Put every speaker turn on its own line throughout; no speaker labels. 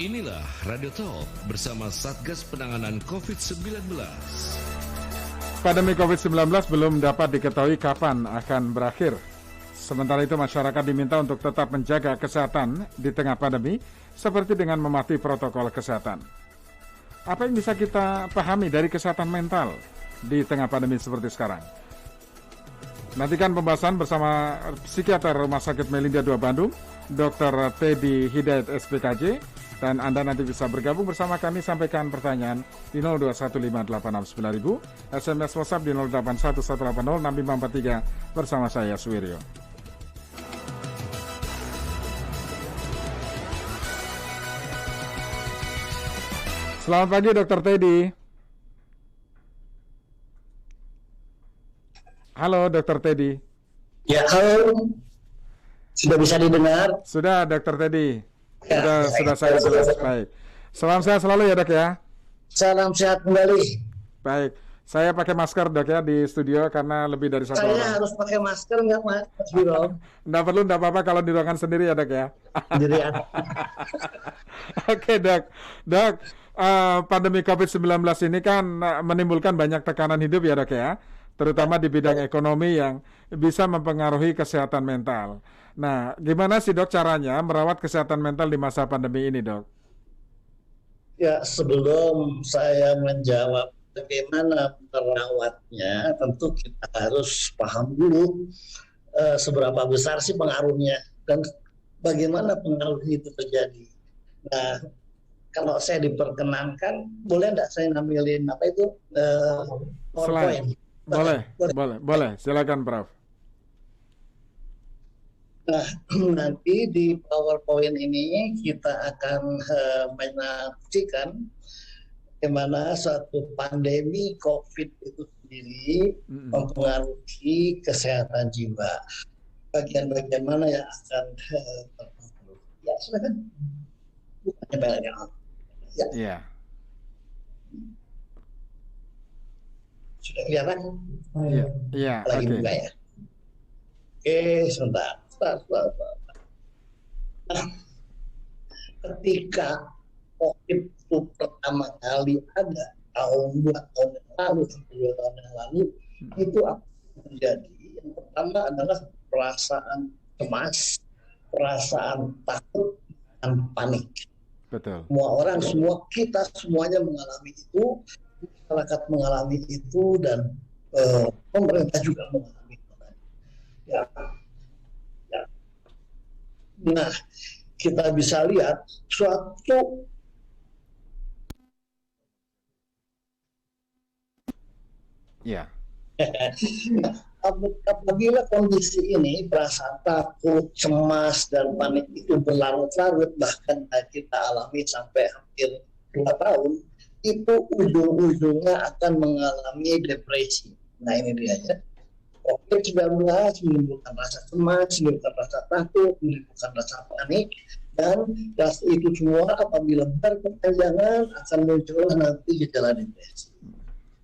Inilah Radio Talk bersama Satgas Penanganan COVID-19.
Pandemi COVID-19 belum dapat diketahui kapan akan berakhir. Sementara itu masyarakat diminta untuk tetap menjaga kesehatan di tengah pandemi seperti dengan mematuhi protokol kesehatan. Apa yang bisa kita pahami dari kesehatan mental di tengah pandemi seperti sekarang? Nantikan pembahasan bersama psikiater Rumah Sakit Melinda II Bandung, Dr. Teddy Hidayat SPKJ, dan Anda nanti bisa bergabung bersama kami, sampaikan pertanyaan di 0215869000, SMS WhatsApp di 0811806543 bersama saya Suwiryo. Selamat pagi Dr. Teddy. Halo Dr. Teddy.
Ya, halo. Sudah bisa didengar?
Sudah Dr. Teddy.
Ya,
Sudah saya jelas. Baik. Salam sehat selalu ya Dok ya.
Salam sehat kembali.
Baik. Saya pakai masker Dok ya di studio karena lebih dari satu orang.
Saya harus pakai masker nggak Mas Biro?
Nggak perlu, nggak apa-apa kalau di ruangan sendiri ya Dok ya.
Sendirian.
Oke Dok. Dok, pandemi COVID-19 ini kan menimbulkan banyak tekanan hidup ya Dok ya. Terutama di bidang ekonomi yang bisa mempengaruhi kesehatan mental. Nah, gimana sih Dok caranya merawat kesehatan mental di masa pandemi ini Dok?
Ya, sebelum saya menjawab bagaimana merawatnya, tentu kita harus paham dulu seberapa besar sih pengaruhnya dan bagaimana pengaruh itu terjadi. Nah, kalau saya diperkenankan, boleh nggak saya ngambilin apa itu PowerPoint?
Boleh. Silakan Prof.
Nah, nanti di PowerPoint ini kita akan menyaksikan bagaimana suatu pandemi COVID itu sendiri mempengaruhi kesehatan jiwa. Bagian-bagian mana yang akan terpengaruh? Ya, silakan. Bukannya banyak. Ya. Yeah. Sudah kelihatan?
Iya.
Lagi buka ya. Oke, sebentar. Nah, ketika COVID itu pertama kali ada tahun 2 tahun yang lalu, 2 tahun yang lalu, itu apa yang terjadi? Yang pertama adalah perasaan cemas, perasaan takut, dan panik.
Betul.
Semua orang, kita semuanya mengalami itu, masyarakat mengalami itu, dan pemerintah juga mengalami itu. Ya. Nah, kita bisa lihat suatu apabila kondisi ini perasaan takut, cemas, dan panik itu berlarut-larut, bahkan kita alami sampai hampir 2 tahun, itu ujung-ujungnya akan mengalami depresi. Nah, ini dia ya. COVID-19 menimbulkan rasa cemas, menimbulkan rasa takut, menimbulkan rasa panik, dan itu semua apabila berkepanjangan akan muncul nanti gejala depresi.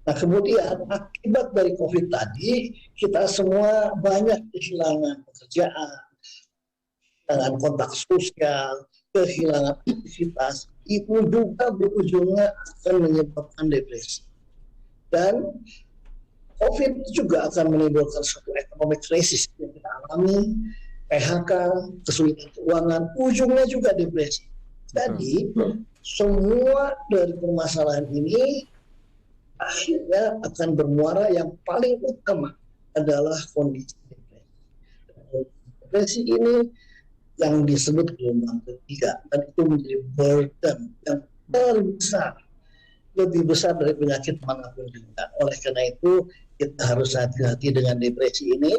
Nah, kemudian akibat dari COVID tadi, kita semua banyak kehilangan pekerjaan, kehilangan kontak sosial, kehilangan aktivitas, itu juga berujungnya akan menyebabkan depresi. Dan COVID juga akan menimbulkan suatu economic crisis yang kita alami, PHK, kesulitan keuangan, ujungnya juga depresi. Jadi, semua dari permasalahan ini akhirnya akan bermuara yang paling utama adalah kondisi depresi. Depresi ini yang disebut gelombang ketiga, dan itu menjadi burden yang terbesar, lebih besar dari penyakit manapun juga. Oleh karena itu, kita harus hati-hati dengan depresi ini.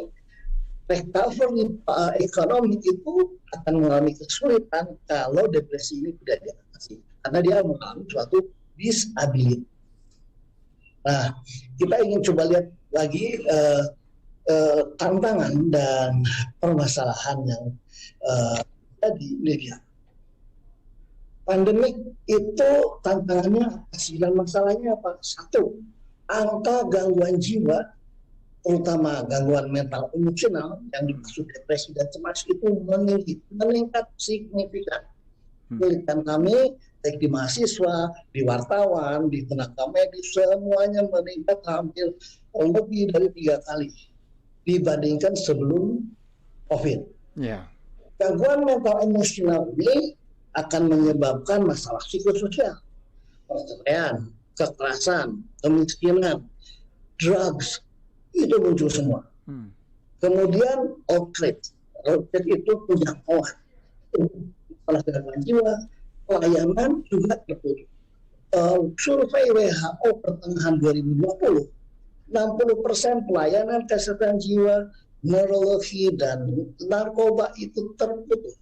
Recovery ekonomi itu akan mengalami kesulitan kalau depresi ini tidak diatasi, karena dia mengalami suatu disability. Nah, kita ingin coba lihat lagi tantangan dan permasalahan yang tadi lihat. Pandemik itu tantangannya apa sih dan masalahnya apa? Satu, angka gangguan jiwa, terutama gangguan mental emosional yang dimaksud depresi dan cemas itu meningkat signifikan. Penelitian kami, baik di mahasiswa, di wartawan, di tenaga medis, semuanya meningkat hampir lebih dari 3 kali dibandingkan sebelum COVID.
Ya.
Gangguan mental emosional ini akan menyebabkan masalah psikososial, perceraian, kekerasan, kemiskinan, drugs, itu muncul semua. Kemudian outrage itu penjangkauan, masalah gangguan jiwa, pelayanan juga terputus. Survei WHO pertengahan 2020, 60% pelayanan kesehatan jiwa, neurologi, dan narkoba itu terputus.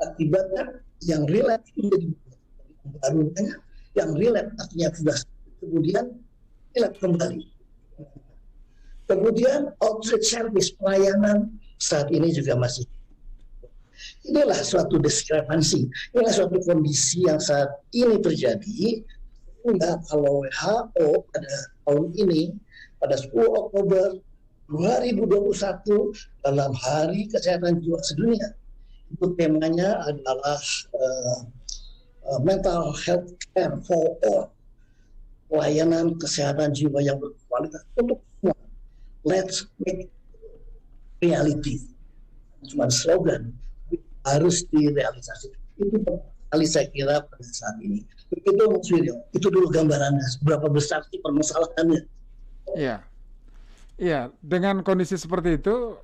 Akibatnya yang relapse menjadi baru banyak, yang relapse artinya sudah kemudian relapse kembali. Kemudian outreach service, pelayanan saat ini juga masih. Inilah suatu diskrepansi, inilah suatu kondisi yang saat ini terjadi. Sehingga kalau WHO pada tahun ini, pada 10 Oktober 2021 dalam Hari Kesehatan Jiwa Sedunia, itu temanya adalah mental health care for all, pelayanan kesehatan jiwa yang berkualitas untuk semua. Let's make reality. Cuma slogan, harus direalisasi. Itu kali saya kira pada saat ini. Begitu Mas Wiryo, itu dulu gambarannya seberapa besar sih permasalahannya.
Iya. Iya, dengan kondisi seperti itu,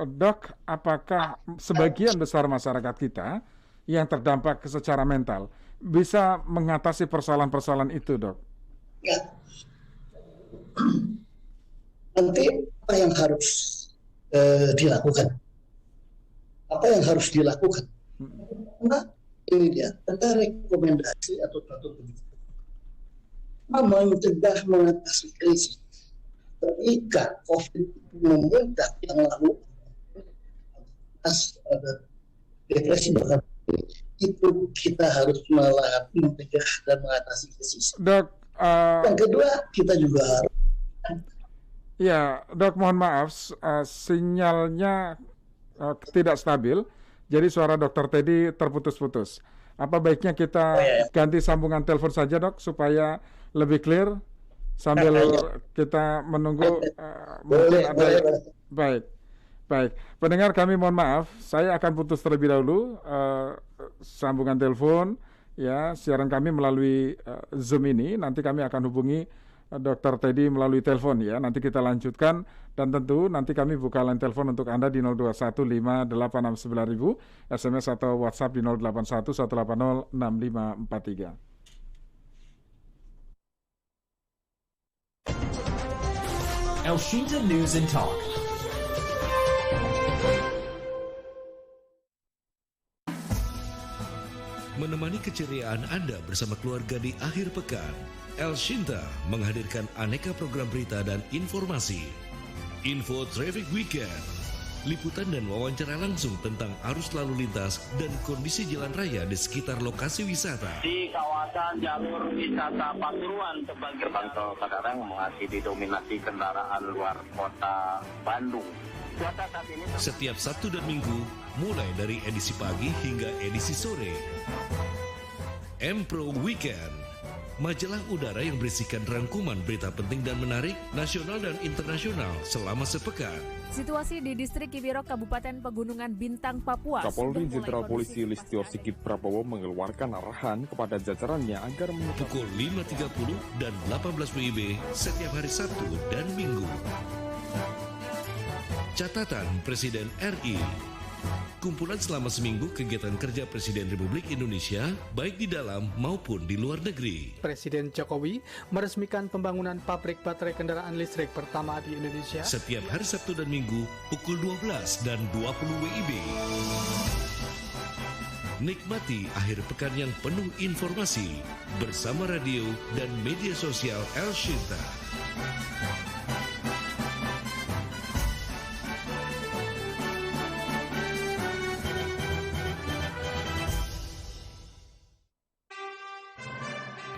Dok, apakah sebagian besar masyarakat kita yang terdampak secara mental bisa mengatasi persoalan-persoalan itu, Dok?
Ya. Nanti apa yang harus dilakukan? Apa yang harus dilakukan? Nah, ini dia, ada rekomendasi atau suatu kebijakan mencegah mengatasi krisis. Ketika COVID memuncak yang lalu, depresi bahkan itu kita harus mencegah dan mengatasi krisis.
Dok,
yang kedua kita juga harus.
Ya, Dok, mohon maaf, sinyalnya tidak stabil, jadi suara Dokter Teddy terputus-putus. Apa baiknya kita ganti sambungan telepon saja, Dok, supaya lebih clear? Sambil kita menunggu mungkin ada. Baik. Pendengar kami mohon maaf, saya akan putus terlebih dahulu sambungan telepon ya, siaran kami melalui Zoom ini. Nanti kami akan hubungi Dr. Teddy melalui telepon ya. Nanti kita lanjutkan dan tentu nanti kami buka line telepon untuk Anda di 0215869000, SMS atau WhatsApp di 0811806543.
Elshinta News and Talk.
Menemani keceriaan Anda bersama keluarga di akhir pekan, Elshinta menghadirkan aneka program berita dan informasi. Info Traffic Weekend, liputan dan wawancara langsung tentang arus lalu lintas dan kondisi jalan raya di sekitar lokasi wisata.
Di kawasan jalur wisata Pasuruan sebagai gerbang tol Cikarang masih didominasi kendaraan luar kota Bandung. Cuaca saat ini
setiap Sabtu dan Minggu, mulai dari edisi pagi hingga edisi sore. M-Pro Weekend, majalah udara yang berisikan rangkuman berita penting dan menarik nasional dan internasional selama sepekan.
Situasi di distrik Kibirok, Kabupaten Pegunungan Bintang, Papua.
Kapolri Jenderal Polisi Listio Sigit Prabowo mengeluarkan arahan kepada jajarannya agar
pukul 5.30 dan 18 WIB setiap hari Sabtu dan Minggu. Catatan Presiden RI. Kumpulan selama seminggu kegiatan kerja Presiden Republik Indonesia, baik di dalam maupun di luar negeri.
Presiden Jokowi meresmikan pembangunan pabrik baterai kendaraan listrik pertama di Indonesia.
Setiap hari Sabtu dan Minggu, pukul 12 dan 20 WIB. Nikmati akhir pekan yang penuh informasi bersama radio dan media sosial Elshinta.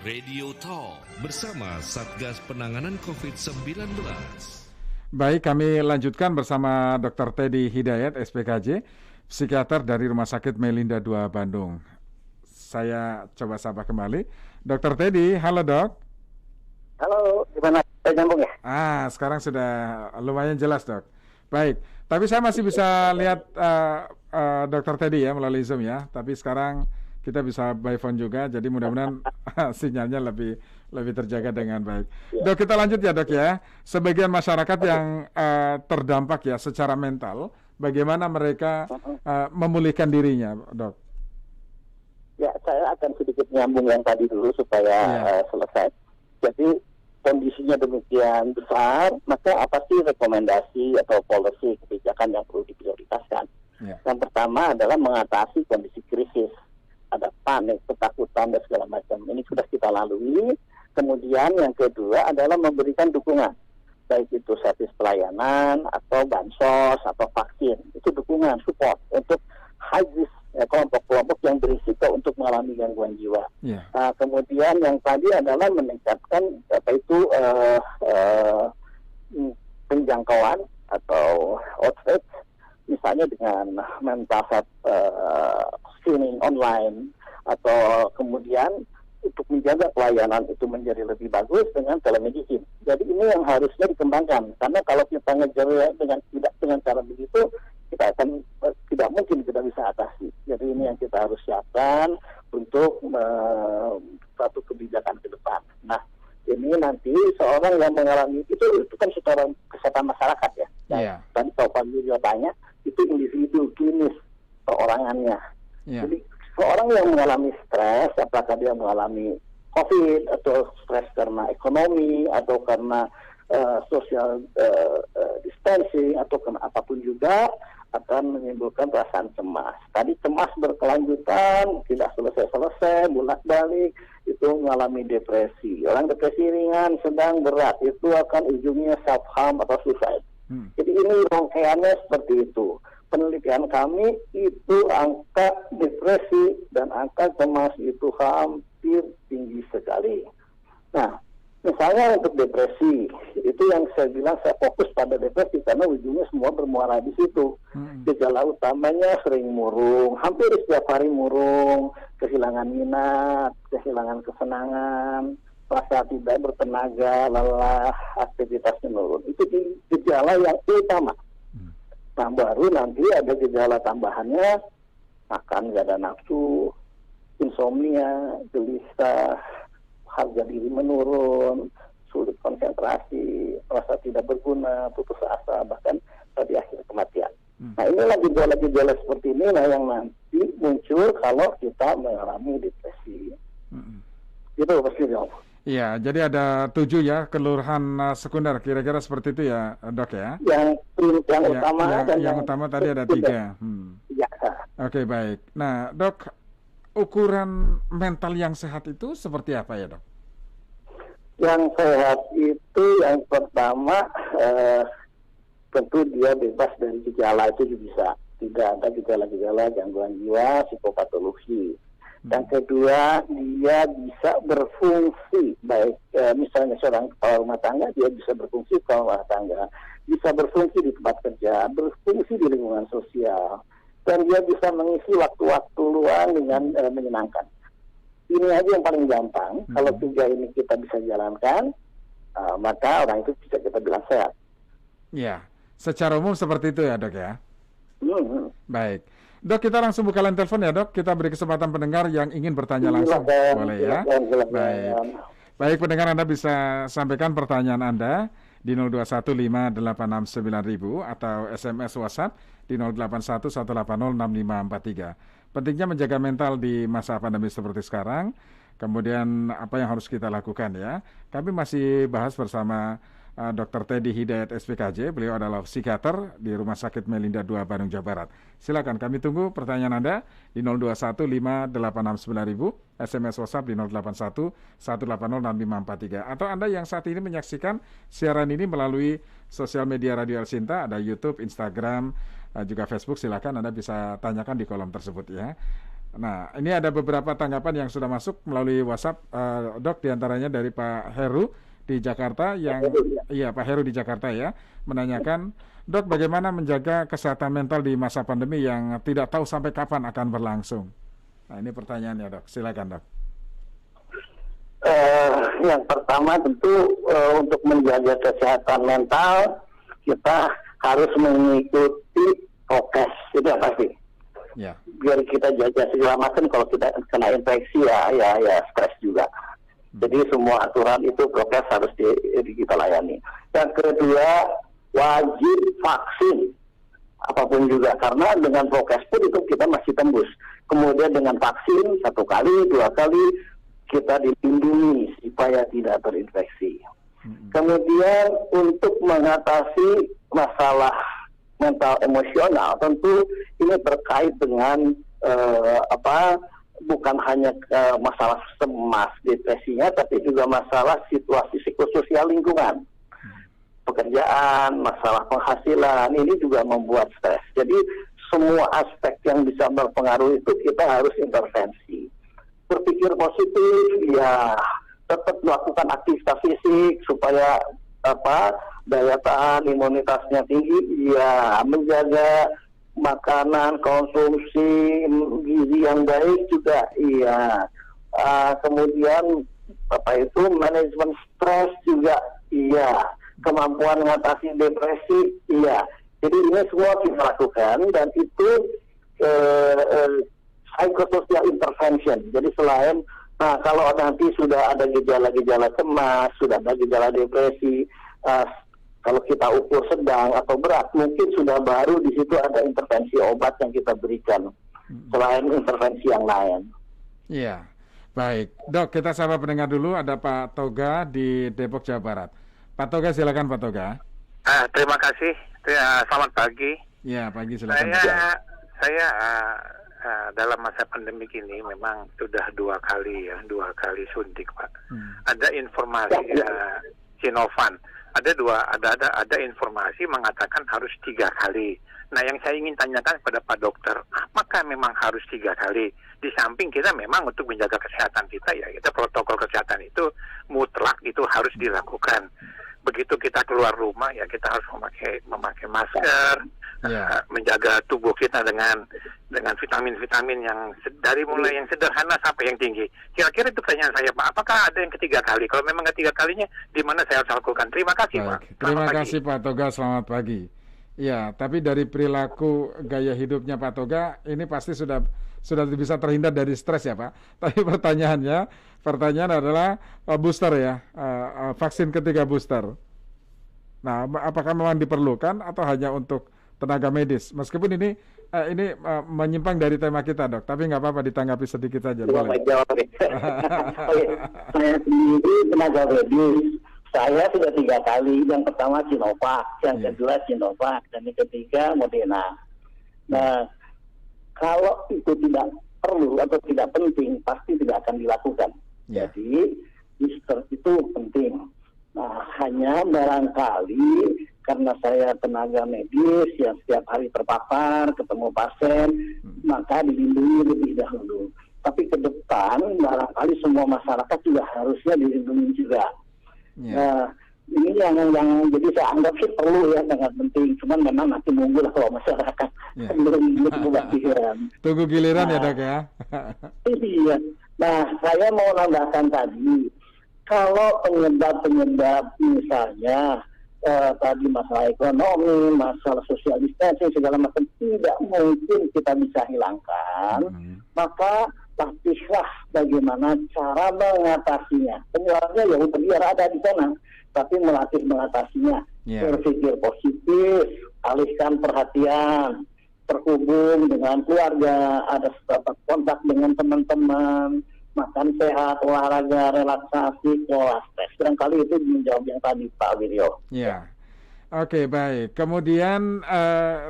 Radio Talk bersama Satgas Penanganan COVID-19.
Baik, kami lanjutkan bersama Dr. Teddy Hidayat, SPKJ, psikiater dari Rumah Sakit Melinda II Bandung. saya coba sapa kembali. Dr. Teddy, halo dok.
Halo, gimana? Saya nyambung ya?
Sekarang sudah lumayan jelas dok. Baik, tapi saya masih bisa lihat Dr. Teddy ya melalui Zoom ya. Tapi sekarang kita bisa by phone juga, jadi mudah-mudahan sinyalnya lebih terjaga dengan baik. Dok, kita lanjut ya dok ya. Sebagian masyarakat yang terdampak ya secara mental, bagaimana mereka memulihkan dirinya, dok?
Ya, saya akan sedikit nyambung yang tadi dulu supaya selesai. Jadi kondisinya demikian besar, maka apa sih rekomendasi atau policy kebijakan yang perlu diprioritaskan? Yang pertama adalah mengatasi kondisi krisis. Ada panik, ketakutan, dan segala macam. Ini sudah kita lalui. Kemudian yang kedua adalah memberikan dukungan. Baik itu servis pelayanan, atau bansos, atau vaksin. Itu dukungan, support untuk high risk, kelompok-kelompok yang berisiko untuk mengalami gangguan jiwa. Kemudian yang tadi adalah meningkatkan penjangkauan atau outreach, misalnya dengan mental health screening online, atau kemudian untuk menjaga pelayanan itu menjadi lebih bagus dengan telemedicine. Jadi ini yang harusnya dikembangkan, karena kalau kita ngejar dengan cara begitu, kita akan tidak mungkin kita bisa atasi. Jadi ini yang kita harus siapkan untuk satu kebijakan ke depan. Nah, ini nanti seorang yang mengalami itu kan secara kesehatan masyarakat ya. Tadi kalau Pak Yuryo tanya, itu individu klinis perorangannya. Jadi seorang yang mengalami stres, apakah dia mengalami COVID atau stres karena ekonomi atau karena social distancing atau karena apapun juga, akan menimbulkan perasaan cemas. Tadi cemas berkelanjutan, tidak selesai-selesai, bolak-balik, itu mengalami depresi. Orang depresi ringan, sedang, berat, itu akan ujungnya self-harm atau suicide. Jadi ini rangkaiannya seperti itu. Penelitian kami itu angka depresi dan angka cemas itu hampir tinggi sekali. Nah, misalnya untuk depresi, itu yang saya bilang saya fokus pada depresi karena ujungnya semua bermuara di situ. Gejala utamanya sering murung, hampir setiap hari murung, kehilangan minat, kehilangan kesenangan, rasa tidak bertenaga, lelah, aktivitas menurun. Itu gejala yang utama. Nah, baru nanti ada gejala tambahannya, makan nggak ada nafsu, insomnia, gelisah, harga diri menurun, sulit konsentrasi, rasa tidak berguna, putus asa, bahkan pada akhir kematian. Nah, inilah gejala-gejala seperti ini yang nanti muncul kalau kita mengalami depresi. Itu pasti dong.
Iya, jadi ada 7 ya keluhan sekunder, kira-kira seperti itu ya dok ya? Yang
utama dan
yang utama tadi ada 3.
Iya.
Oke, baik. Nah dok, ukuran mental yang sehat itu seperti apa ya dok?
Yang sehat itu yang pertama tentu dia bebas dari gejala itu bisa. Tidak ada gejala-gejala gangguan jiwa, psikopatologi. Yang kedua, dia bisa berfungsi, baik misalnya seorang kepala rumah tangga, dia bisa berfungsi kepala rumah tangga, bisa berfungsi di tempat kerja, berfungsi di lingkungan sosial, dan dia bisa mengisi waktu-waktu luang dengan menyenangkan. Ini aja yang paling gampang. Kalau 3 ini kita bisa jalankan, maka orang itu bisa kita bilang sehat.
Ya, secara umum seperti itu ya dok ya? Baik. Dok, kita langsung buka line telepon ya dok. Kita beri kesempatan pendengar yang ingin bertanya langsung. Boleh ya? Baik. Baik, pendengar, Anda bisa sampaikan pertanyaan Anda di 0215869000 atau SMS WhatsApp di 0811806543. Pentingnya menjaga mental di masa pandemi seperti sekarang. Kemudian apa yang harus kita lakukan ya? Kami masih bahas bersama Dr. Teddy Hidayat SPKJ, beliau adalah psikiater di Rumah Sakit Melinda 2 Bandung, Jawa Barat. Silakan, kami tunggu pertanyaan Anda di 0215869000, SMS WhatsApp di 0811806543. Atau Anda yang saat ini menyaksikan siaran ini melalui sosial media Radio El Sinta, ada YouTube, Instagram, juga Facebook, silakan Anda bisa tanyakan di kolom tersebut ya. Nah, ini ada beberapa tanggapan yang sudah masuk melalui WhatsApp, Dok, diantaranya dari Pak Heru di Jakarta Pak Heru di Jakarta ya, menanyakan, Dok, bagaimana menjaga kesehatan mental di masa pandemi yang tidak tahu sampai kapan akan berlangsung? Nah, ini pertanyaannya, Dok. Silakan, Dok.
Yang pertama tentu untuk menjaga kesehatan mental kita harus mengikuti prokes, itu yang pasti.
Ya.
Biar kita jaga segala macam, kalau kita kena infeksi ya stres juga. Jadi semua aturan itu prokes harus kita layani. Yang kedua, wajib vaksin apapun juga, karena dengan prokes pun itu kita masih tembus. Kemudian dengan vaksin 1 kali, 2 kali kita dilindungi supaya tidak terinfeksi. Kemudian untuk mengatasi masalah mental emosional, tentu ini terkait dengan bukan hanya masalah cemas, depresinya, tapi juga masalah situasi psikososial lingkungan, pekerjaan, masalah penghasilan, ini juga membuat stres. Jadi semua aspek yang bisa berpengaruh itu kita harus intervensi. Berpikir positif, ya tetap melakukan aktivitas fisik supaya daya tahan imunitasnya tinggi, ya menjaga makanan, konsumsi gizi yang baik juga, iya. Kemudian manajemen stres juga, iya. Kemampuan mengatasi depresi, iya. Jadi ini semua kita lakukan, dan itu psychosocial intervention. Jadi selain, kalau nanti sudah ada gejala-gejala cemas, sudah ada gejala depresi, kalau kita ukur sedang atau berat, mungkin sudah baru di situ ada intervensi obat yang kita berikan, selain intervensi yang lain.
Iya, baik. Dok, kita sapa pendengar dulu, ada Pak Toga di Depok, Jawa Barat. Pak Toga, silakan Pak Toga.
Terima kasih, selamat pagi.
Iya, pagi, silakan.
Saya dalam masa pandemi ini memang sudah 2 kali suntik, Pak. Ada informasi Sinovac, ada informasi mengatakan harus 3 kali. Nah, yang saya ingin tanyakan kepada Pak Dokter, apakah memang harus 3 kali? Di samping kita memang untuk menjaga kesehatan kita, ya kita protokol kesehatan itu mutlak itu harus dilakukan. Begitu kita keluar rumah, ya kita harus memakai masker, menjaga tubuh kita dengan vitamin-vitamin yang dari mulai yang sederhana sampai yang tinggi. Kira-kira itu pertanyaan saya, Pak. Apakah ada yang ketiga kali? Kalau memang ketiga kalinya, di mana saya harus lakukan? Terima kasih, Pak.
Terima kasih, Pak Toga. Selamat pagi. Ya, tapi dari perilaku gaya hidupnya Pak Toga, ini pasti sudah bisa terhindar dari stres ya, Pak. Tapi pertanyaan adalah booster ya, vaksin ketiga booster. Nah, apakah memang diperlukan atau hanya untuk tenaga medis? Meskipun ini menyimpang dari tema kita, Dok. Tapi nggak apa-apa, ditanggapi sedikit saja. Boleh.
Saya sendiri tenaga medis. Saya sudah 3 kali. Yang pertama Sinovac, yang kedua Sinovac, dan yang ketiga Moderna. Nah, kalau itu tidak perlu atau tidak penting, pasti tidak akan dilakukan. Jadi, booster itu penting. Nah, hanya barangkali karena saya tenaga medis yang setiap hari terpapar, ketemu pasien, maka dilindungi lebih dahulu. Tapi ke depan, barangkali semua masyarakat juga harusnya dilindungi juga. Nah, ini yang jadi saya anggap sih perlu ya, sangat penting. Cuman memang nanti nunggu lah kalau masyarakat belum kebagian.
Tunggu giliran ya, Dok ya.
Iya. Nah, saya mau nambahkan tadi, kalau penyebab misalnya tadi masalah ekonomi, masalah social distancing, segala macam tidak mungkin kita bisa hilangkan, maka latihlah bagaimana cara mengatasinya. Penularannya ya biar ada di sana, tapi melatih mengatasinya. Berpikir positif, alihkan perhatian, terhubung dengan keluarga, ada kontak dengan teman-teman, makan sehat, olahraga, relaksasi, kelola stres. Barangkali itu menjawab yang tadi Pak Wiryo.
Ya, oke, baik. Kemudian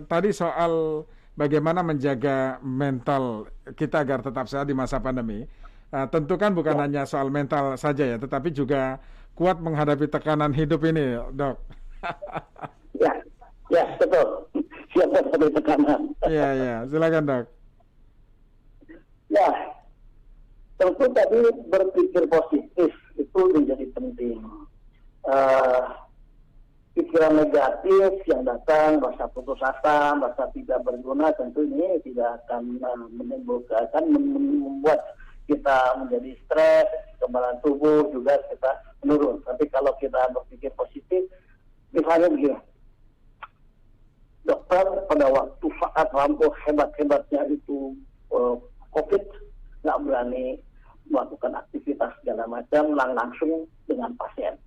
tadi soal bagaimana menjaga mental kita agar tetap sehat di masa pandemi. Tentu kan bukan hanya soal mental saja ya, tetapi juga kuat menghadapi tekanan hidup ini, Dok.
Ya, betul. Siap menghadapi tekanan.
Iya, silakan, Dok.
Ya, tentu tadi berpikir positif itu menjadi penting. pikiran negatif yang datang, rasa putus asa, rasa tidak berguna, tentu ini tidak akan menimbulkan, membuat kita menjadi stres, kekebalan tubuh juga kita menurun. Tapi kalau kita berpikir positif, misalnya begini, dokter pada waktu saat rampung hebat-hebatnya itu COVID, nggak berani melakukan aktivitas segala macam langsung dengan pasien.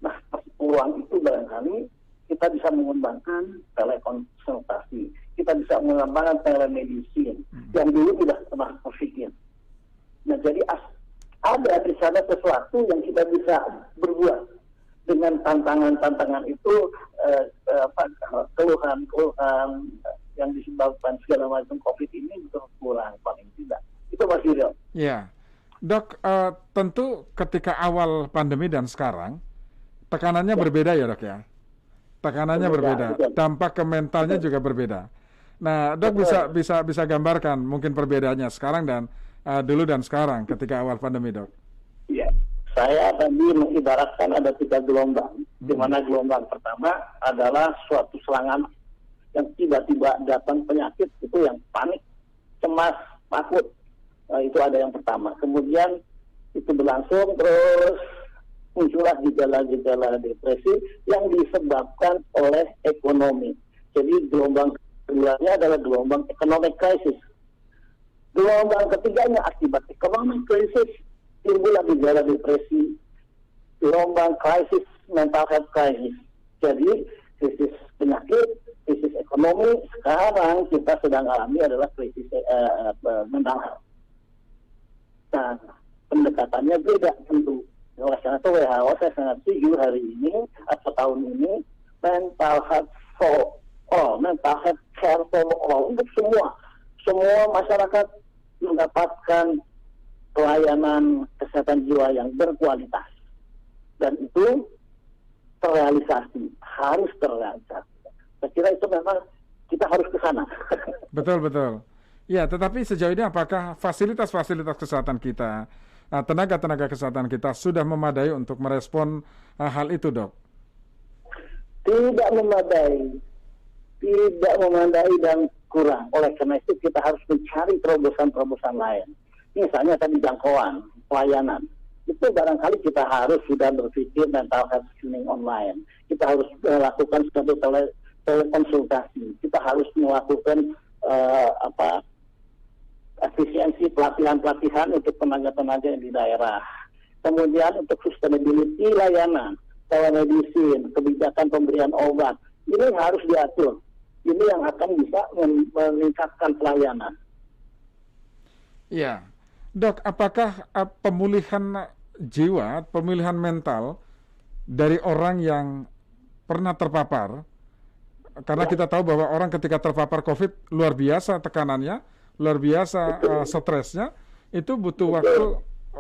Nah, peluang itu barangkali kita bisa mengembangkan telekonsultasi, kita bisa mengembangkan telemedicine yang dulu tidak pernah terpikir. Nah, jadi ada di sana sesuatu yang kita bisa berbuat dengan tantangan-tantangan itu, keluhan-keluhan yang disebabkan segala macam COVID ini berkurang paling tidak. Itu Mas Yuril.
Ya, Dok, tentu ketika awal pandemi dan sekarang tekanannya berbeda ya Dok ya. Tekanannya berbeda. Dampak ke mentalnya juga berbeda. Nah, Dok bisa gambarkan mungkin perbedaannya sekarang dan dulu dan sekarang ketika awal pandemi, Dok.
Iya. Saya tadi mengibaratkan ada 3 gelombang, di mana gelombang pertama adalah suatu serangan yang tiba-tiba datang penyakit, itu yang panik, cemas, takut. Itu ada yang pertama. Kemudian itu berlangsung terus muncullah gejala-gejala depresi yang disebabkan oleh ekonomi. Jadi gelombang keduanya adalah gelombang economic crisis. Gelombang ketiganya akibat economic crisis timbullah gejala depresi. Gelombang krisis mental health crisis. Jadi krisis penyakit, krisis ekonomi, sekarang kita sedang alami adalah krisis mental health. Nah, pendekatannya beda tentu. Oleh karena itu WHO saya sangat setuju hari ini atau tahun ini mental health for all, mental health care for all, untuk semua masyarakat mendapatkan pelayanan kesehatan jiwa yang berkualitas, dan itu harus terrealisasi. Saya kira itu memang kita harus ke sana.
Betul. Ya, tetapi sejauh ini apakah fasilitas-fasilitas kesehatan kita, tenaga-tenaga kesehatan kita sudah memadai untuk merespon hal itu, Dok?
Tidak memadai dan kurang. Oleh karena itu kita harus mencari terobosan-terobosan lain. Misalnya tadi jangkauan, pelayanan. Itu barangkali kita harus sudah berpikir mental health screening online. Kita harus melakukan suatu telekonsultasi. Kita harus melakukan efisiensi pelatihan-pelatihan untuk tenaga-tenaga di daerah. Kemudian untuk sustainability layanan, telemedicine, kebijakan pemberian obat. Ini harus diatur. Ini yang akan bisa meningkatkan pelayanan.
Iya. Dok, apakah pemulihan jiwa, pemulihan mental dari orang yang pernah terpapar, karena kita tahu bahwa orang ketika terpapar COVID luar biasa tekanannya, luar biasa stresnya, itu butuh waktu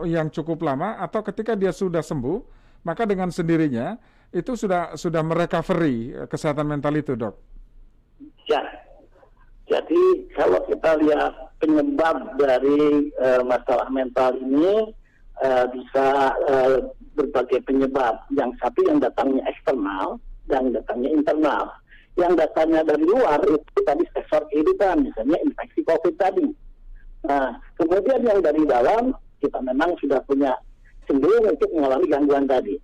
yang cukup lama, atau ketika dia sudah sembuh, maka dengan sendirinya itu sudah merecovery kesehatan mental itu, Dok.
Ya, jadi kalau kita lihat penyebab dari masalah mental ini bisa berbagai penyebab. Yang satu yang datangnya eksternal dan datangnya internal. Yang datangnya dari luar itu tadi sektor kehidupan, misalnya infeksi COVID tadi. Nah, kemudian yang dari dalam kita memang sudah punya cenderung untuk mengalami gangguan tadi.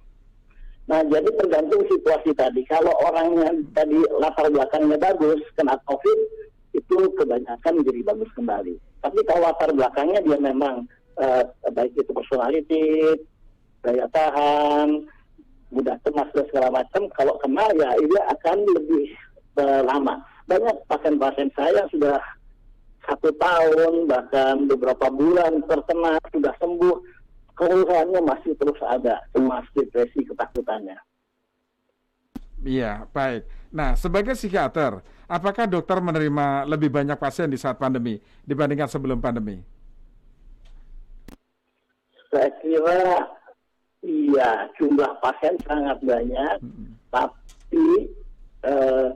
Nah, jadi tergantung situasi tadi. Kalau orangnya tadi latar belakangnya bagus, kena COVID, itu kebanyakan menjadi bagus kembali. Tapi kalau latar belakangnya dia memang baik itu personality, daya tahan, mudah cemas dan segala macam, kalau kena ya dia akan lebih lama. Banyak pasien-pasien saya sudah 1 tahun, bahkan beberapa bulan terkena, sudah sembuh, keluhannya masih terus ada, cemas, depresi, ketakutannya.
Iya, baik. Nah, sebagai psikiater, apakah dokter menerima lebih banyak pasien di saat pandemi dibandingkan sebelum pandemi?
Saya kira iya, jumlah pasien sangat banyak, tapi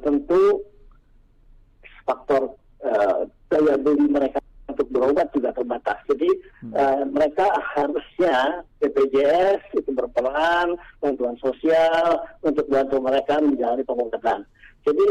tentu faktor daya beli mereka untuk berobat juga terbatas. Jadi mereka harusnya, PT BPJS itu berperan, bantuan sosial untuk bantu mereka menjalani pengobatan. Jadi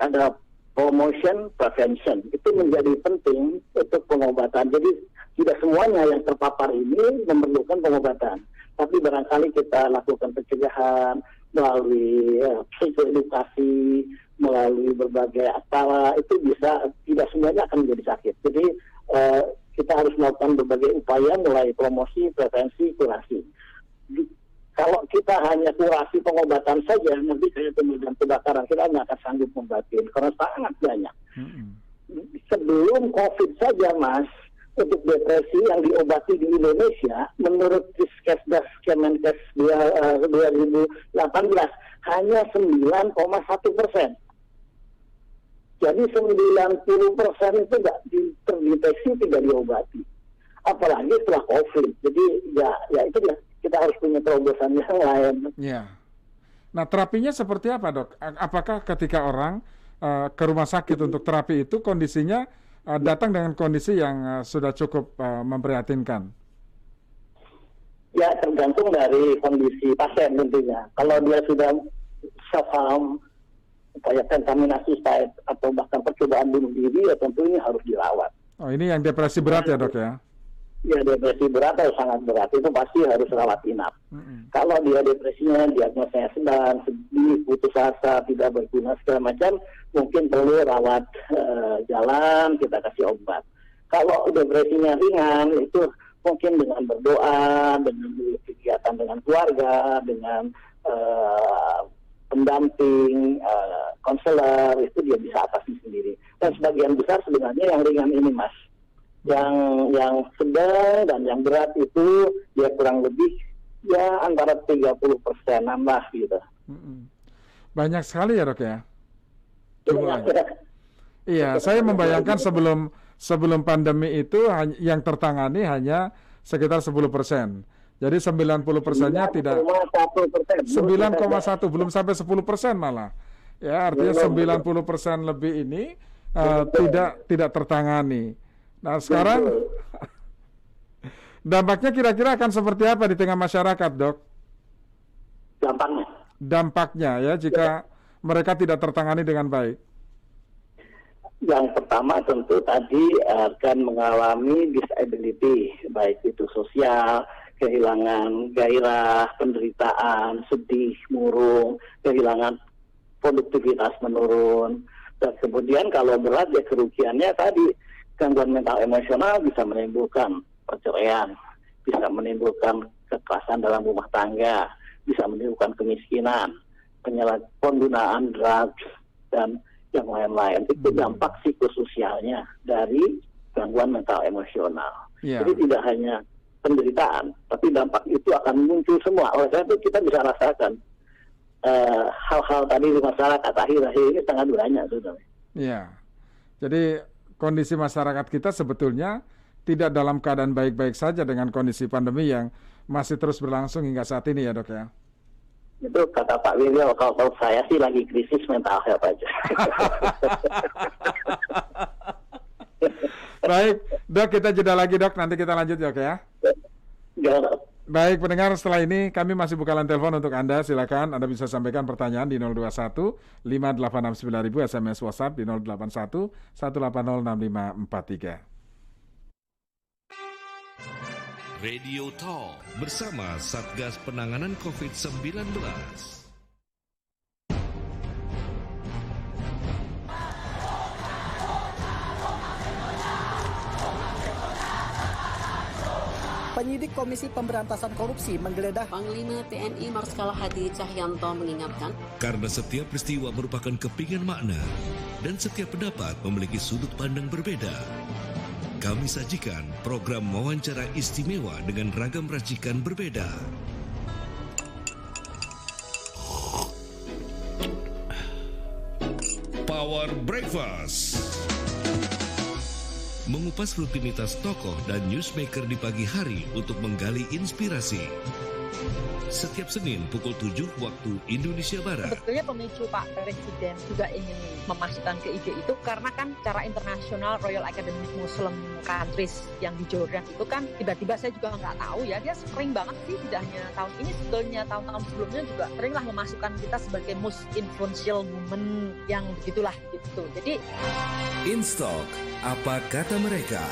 ada promotion, prevention itu menjadi penting untuk pengobatan. Jadi tidak semuanya yang terpapar ini memerlukan pengobatan, tapi barangkali kita lakukan pencegahan melalui psikoedukasi, melalui berbagai acara, itu bisa, tidak semuanya akan menjadi sakit. Jadi kita harus melakukan berbagai upaya mulai promosi, prevensi, kurasi. Kalau kita hanya kurasi pengobatan saja, nanti kayak kemudian kebakaran, kita nggak akan sanggup membantu karena sangat banyak. Sebelum COVID saja, Mas, untuk depresi yang diobati di Indonesia, menurut Riskesdas Kemenkes 2018 hanya 9,1%. Jadi 90% itu tidak terdeteksi, tidak diobati. Apalagi setelah COVID. Jadi ya itu ya, kita harus punya terobosan yang lain.
Ya. Nah, terapinya seperti apa, Dok? Apakah ketika orang ke rumah sakit untuk terapi itu kondisinya datang dengan kondisi yang sudah cukup memprihatinkan?
Ya, tergantung dari kondisi pasien tentunya. Kalau dia sudah self-harm, upaya kontaminasi site atau bahkan percobaan bunuh diri, ya tentu ini harus dirawat.
Oh, ini yang depresi berat ya, Dok ya?
Ya, depresi berat atau sangat berat itu pasti harus rawat inap. Kalau dia depresinya diagnosanya sedang, sedih, putus asa, tidak berguna segala macam, mungkin perlu rawat jalan, kita kasih obat. Kalau depresinya ringan, itu mungkin dengan berdoa, dengan kegiatan dengan keluarga, dengan pendamping, konselor, itu dia bisa atasi sendiri. Dan sebagian besar sebenarnya yang ringan ini, Mas. Yang sedang dan yang berat itu dia kurang lebih ya antara 30%-an lah gitu.
Banyak sekali ya, Dok ya? Iya, saya membayangkan sebelum pandemi itu yang tertangani hanya sekitar 10%. Jadi 90%-nya tidak 9,1, belum sampai 10% malah. Ya, artinya 90% lebih ini tidak tertangani. Nah, sekarang dampaknya kira-kira akan seperti apa di tengah masyarakat, Dok? Dampaknya ya jika mereka tidak tertangani dengan baik.
Yang pertama tentu tadi akan mengalami disability, baik itu sosial, kehilangan gairah, penderitaan, sedih, murung, kehilangan produktivitas menurun. Dan kemudian kalau berat ya kerugiannya tadi, gangguan mental emosional bisa menimbulkan perceraian, bisa menimbulkan kekerasan dalam rumah tangga, bisa menimbulkan kemiskinan, penggunaan drugs, dan yang lain-lain. Itu dampak psikososialnya dari gangguan mental emosional. Jadi tidak hanya penderitaan, tapi dampak itu akan muncul semua. Oleh karena itu kita bisa rasakan hal-hal tadi di masyarakat akhir-akhir ini sangat banyak, saudara.
Iya. Jadi kondisi masyarakat kita sebetulnya tidak dalam keadaan baik-baik saja dengan kondisi pandemi yang masih terus berlangsung hingga saat ini ya, Dok ya?
Itu kata Pak Wiryo, kalau saya sih lagi krisis mental health aja.
Baik, Dok, kita jeda lagi, Dok. Nanti kita lanjut, Dok ya? Baik, pendengar, setelah ini kami masih buka line telepon untuk Anda. Silakan Anda bisa sampaikan pertanyaan di 021 5869000, SMS WhatsApp di 081 180 6543.
Radio Talk bersama Satgas Penanganan COVID-19.
Penyidik Komisi Pemberantasan Korupsi menggeledah
Panglima TNI Marskal Hadi Cahyanto mengingatkan,
karena setiap peristiwa merupakan kepingan makna dan setiap pendapat memiliki sudut pandang berbeda. Kami sajikan program wawancara istimewa dengan ragam racikan berbeda. Power Breakfast. mengupas rutinitas tokoh dan newsmaker di pagi hari untuk menggali inspirasi. Setiap Senin pukul 7 waktu Indonesia Barat.
Sebetulnya pemicu Pak Presiden juga ingin memasukkan ke ide itu karena kan cara internasional Royal Academy Muslim Countries yang di Jordan itu kan tiba-tiba saya juga nggak tahu ya, dia sering banget sih, tidak hanya tahun ini, sebetulnya tahun-tahun sebelumnya juga seringlah memasukkan kita sebagai most influential woman yang begitulah gitu. Jadi
InStalk, apa kata mereka?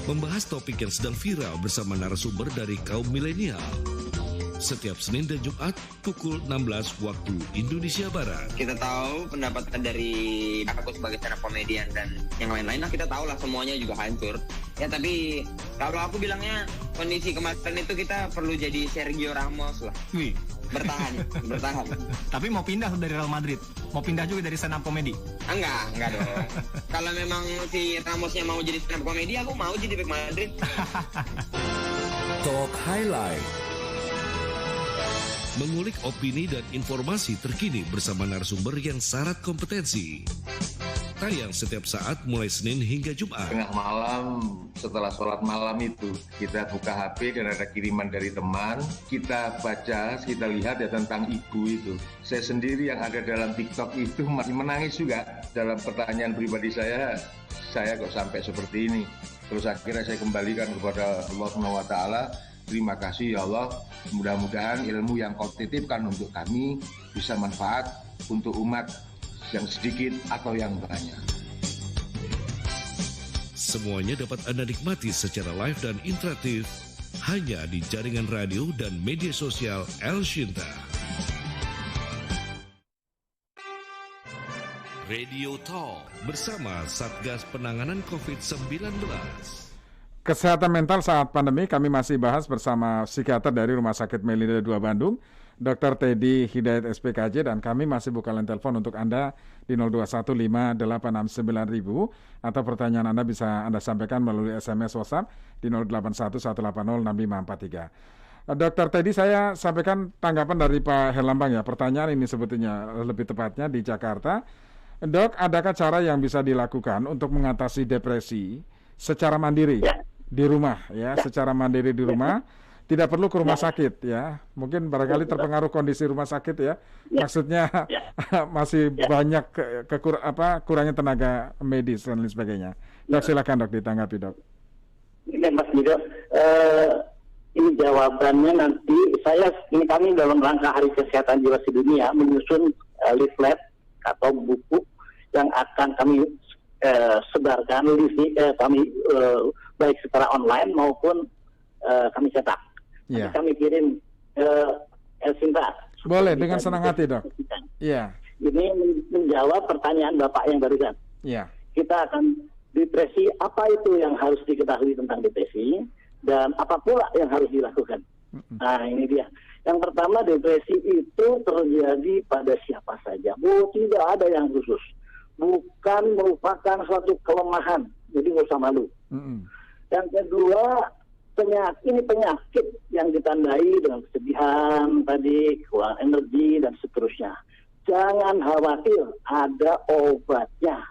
Membahas topik yang sedang viral bersama narasumber dari kaum milenial. Setiap Senin dan Jumat pukul 16 waktu Indonesia Barat.
Kita tahu pendapatan dari aku sebagai stand up comedian dan yang lain-lain lah, kita tahu lah semuanya juga hancur. Ya tapi kalau aku bilangnya kondisi kemarin itu kita perlu jadi Sergio Ramos lah.
Wih.
Bertahan.
Tapi mau pindah dari Real Madrid? Mau pindah juga dari stand up comedy?
Enggak dong. Kalau memang si Ramosnya mau jadi stand up comedy, aku mau jadi back Madrid.
Talk Highlight. Mengulik opini dan informasi terkini bersama narasumber yang syarat kompetensi. Tayang setiap saat mulai Senin hingga Jumat.
Tengah malam setelah sholat malam itu kita buka HP dan ada kiriman dari teman. Kita baca, kita lihat ya tentang ibu itu. Saya sendiri yang ada dalam TikTok itu masih menangis juga. Dalam pertanyaan pribadi saya kok sampai seperti ini. Terus akhirnya saya kembalikan kepada Allah SWT. Terima kasih ya Allah. Mudah-mudahan ilmu yang kau titipkan untuk kami bisa manfaat untuk umat yang sedikit atau yang banyak.
Semuanya dapat Anda nikmati secara live dan interaktif hanya di jaringan radio dan media sosial El Shinta. Radio Talk bersama Satgas Penanganan COVID-19.
Kesehatan mental saat pandemi kami masih bahas bersama psikiater dari Rumah Sakit Melinda 2 Bandung, Dr. Teddy Hidayat SPKJ, dan kami masih buka line telepon untuk Anda di 0215869000 atau pertanyaan Anda bisa Anda sampaikan melalui SMS WhatsApp di 0811806543. Dr. Teddy, saya sampaikan tanggapan dari Pak Herlambang ya. Pertanyaan ini sebetulnya lebih tepatnya di Jakarta. Dok, adakah cara yang bisa dilakukan untuk mengatasi depresi secara mandiri di rumah ya, secara mandiri di rumah? Tidak perlu ke rumah sakit ya. Mungkin barangkali terpengaruh kondisi rumah sakit ya. Maksudnya masih banyak kurangnya tenaga medis dan lain sebagainya. Dok, silakan Dok ditanggapi Dok.
Ini Mas Guido, ini jawabannya nanti ini kami dalam rangka Hari Kesehatan Jiwa Sedunia menyusun leaflet atau buku yang akan kami sebarkan kami baik secara online maupun kami cetak.
Yeah.
Kami kirim El Shinta.
Boleh, dengan senang hati Dok. Iya.
Ini menjawab pertanyaan Bapak yang barusan.
Iya.
Kita akan depresi, apa itu yang harus diketahui tentang depresi dan apa pula yang harus dilakukan. Nah ini dia. Yang pertama, depresi itu terjadi pada siapa saja. Tidak ada yang khusus. Bukan merupakan suatu kelemahan. Jadi nggak usah malu. Yang kedua, penyakit yang ditandai dengan kesedihan tadi, kurang energi dan seterusnya. Jangan khawatir, ada obatnya.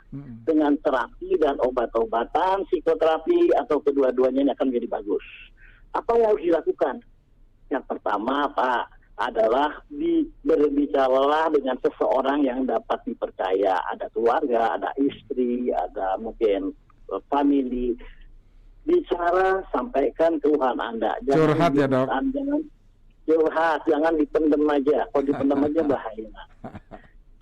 Dengan terapi dan obat-obatan, psikoterapi atau kedua-duanya ini akan menjadi bagus. Apa yang harus dilakukan? Yang pertama, Pak, adalah berbicaralah dengan seseorang yang dapat dipercaya. Ada keluarga, ada istri, ada mungkin family. Bicara, sampaikan keluhan Anda.
Curhat ya Dok.
Curhat, jangan dipendam aja. Kalau dipendam aja bahaya.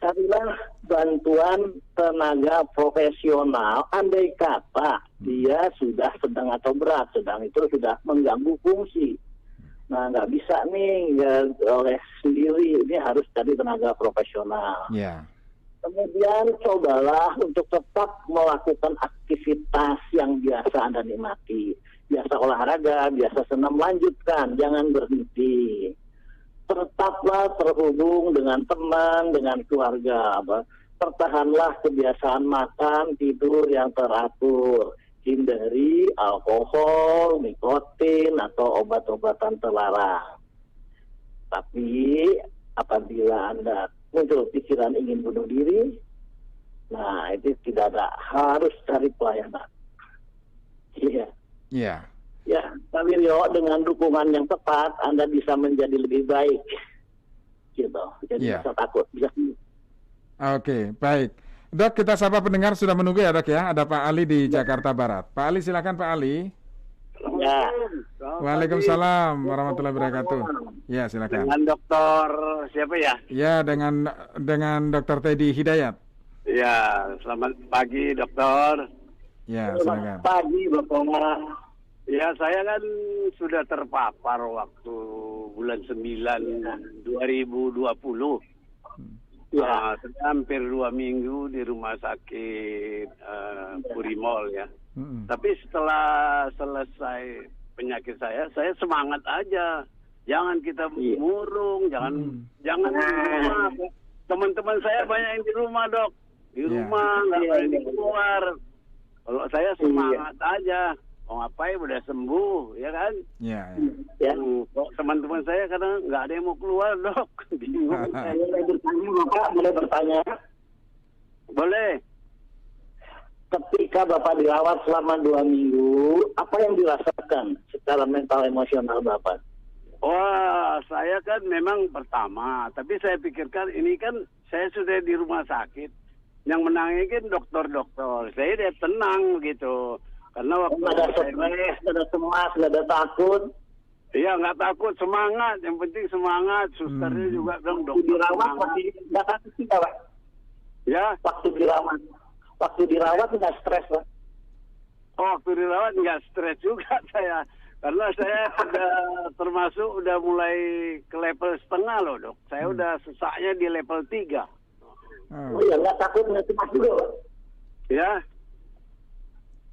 Carilah bantuan tenaga profesional. Andai kata dia sudah sedang atau berat, sedang itu sudah mengganggu fungsi. Nah, nggak bisa nih oleh sendiri. Ini harus cari tenaga profesional.
Yeah.
Kemudian cobalah untuk tetap melakukan aktivitas yang biasa Anda nikmati. Biasa olahraga, biasa senam, lanjutkan, jangan berhenti. Tetaplah terhubung dengan teman, dengan keluarga. Pertahanlah kebiasaan makan, tidur yang teratur. Hindari alkohol, nikotin, atau obat-obatan terlarang. Tapi apabila Anda muncul pikiran ingin bunuh diri, Nah, itu tidak ada, harus cari pelayanan. Iya.
Iya.
Ya, Pak Wiryo, dengan dukungan yang tepat, Anda bisa menjadi lebih baik. Gitu. Jadi bisa takut. Bisa.
Oke, baik. Dok, kita sapa pendengar sudah menunggu ya, Dok ya. Ada Pak Ali di Jakarta Barat. Pak Ali, silakan Pak Ali.
Ya.
Waalaikumsalam warahmatullahi wabarakatuh. Ya, silakan.
Dengan dokter siapa ya?
Ya, dengan Dr. Teddy Hidayat.
Ya, selamat pagi dokter.
Ya, silakan.
Selamat pagi Bapak.
Ya, saya kan sudah terpapar waktu bulan 9 2020. Ya, hampir 2 minggu di rumah sakit Purimol ya. Tapi setelah selesai penyakit saya semangat aja. Jangan kita murung, jangan teman-teman saya banyak yang di rumah, Dok. Di rumah nggak berani keluar. Kalau saya semangat aja. Oh, ngapain udah sembuh, ya kan?
Iya.
Kok teman-teman saya kadang nggak ada yang mau keluar, Dok. Bingung.
Saya bertanya, Bapak boleh bertanya?
Boleh.
Ketika Bapak dirawat selama 2 minggu, apa yang dirasakan secara mental emosional Bapak?
Wah, saya kan memang pertama, tapi saya pikirkan ini kan saya sudah di rumah sakit. Yang menangis kan dokter-dokter. Saya udah tenang gitu. Karena waktu
nggak ada stres, nggak ada cemas, nggak ada takut.
Iya, nggak takut, semangat. Yang penting semangat. Susternya juga dong, dokter.
Dirawat masih nggak takut sih, Pak.
Ya.
Waktu dirawat nggak stres, Pak.
Oh, waktu dirawat nggak stres juga saya. Karena saya udah mulai ke level setengah loh, Dok. Saya udah sesaknya di level 3.
Oh iya, nggak takut, nggak cemas juga, Pak.
Ya.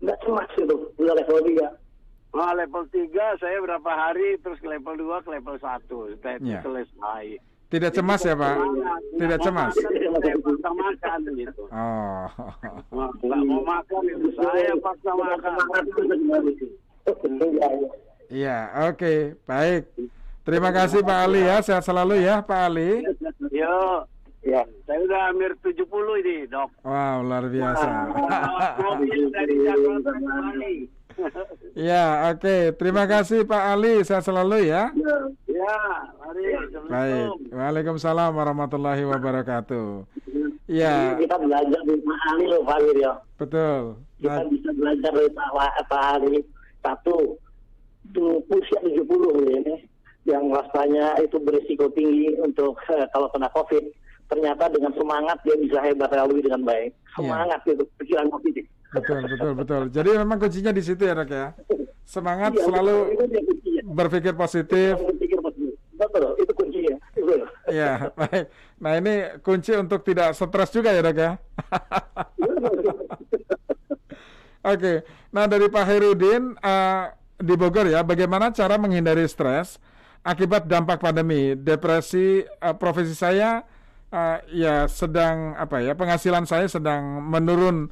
Nggak cemas itu, udah level 3.
Nah, level 3 saya berapa hari, terus ke level 2, ke level 1. Setelah itu selesai.
Tidak cemas ya, Pak? Tidak cemas?
Saya paksa makan gitu.
Oh.
Nggak mau makan itu, saya paksa makan.
Iya, oke, baik. Terima kasih Pak Ali ya, sehat selalu ya Pak Ali.
Yo. Ya, saya udah hampir 70 ini, Dok.
Wow, luar biasa.
Mobil dari Jakarta ke Bali.
Ya, oke. Terima kasih Pak Ali, sehat selalu ya.
Ya, mari.
Baik. Waalaikumsalam warahmatullahi wabarakatuh. Ya.
Kita belajar dari Pak Ali loh, Pak Wiryo.
Betul.
Kita bisa belajar dari Pak Ali. Satu, usia 70 ini, yang rasanya itu berisiko tinggi untuk kalau kena COVID. Ternyata dengan semangat dia bisa hebat lalui dengan baik. Semangat itu pikiran positif.
Betul. Jadi memang kuncinya di situ ya, Dok ya. Semangat selalu berpikir positif.
Betul, itu kuncinya.
Iya, baik. Nah, ini kunci untuk tidak stres juga ya, Dok ya. Oke. Nah, dari Pak Herudin di Bogor ya, bagaimana cara menghindari stres akibat dampak pandemi? Depresi, profesi saya ya sedang penghasilan saya sedang menurun,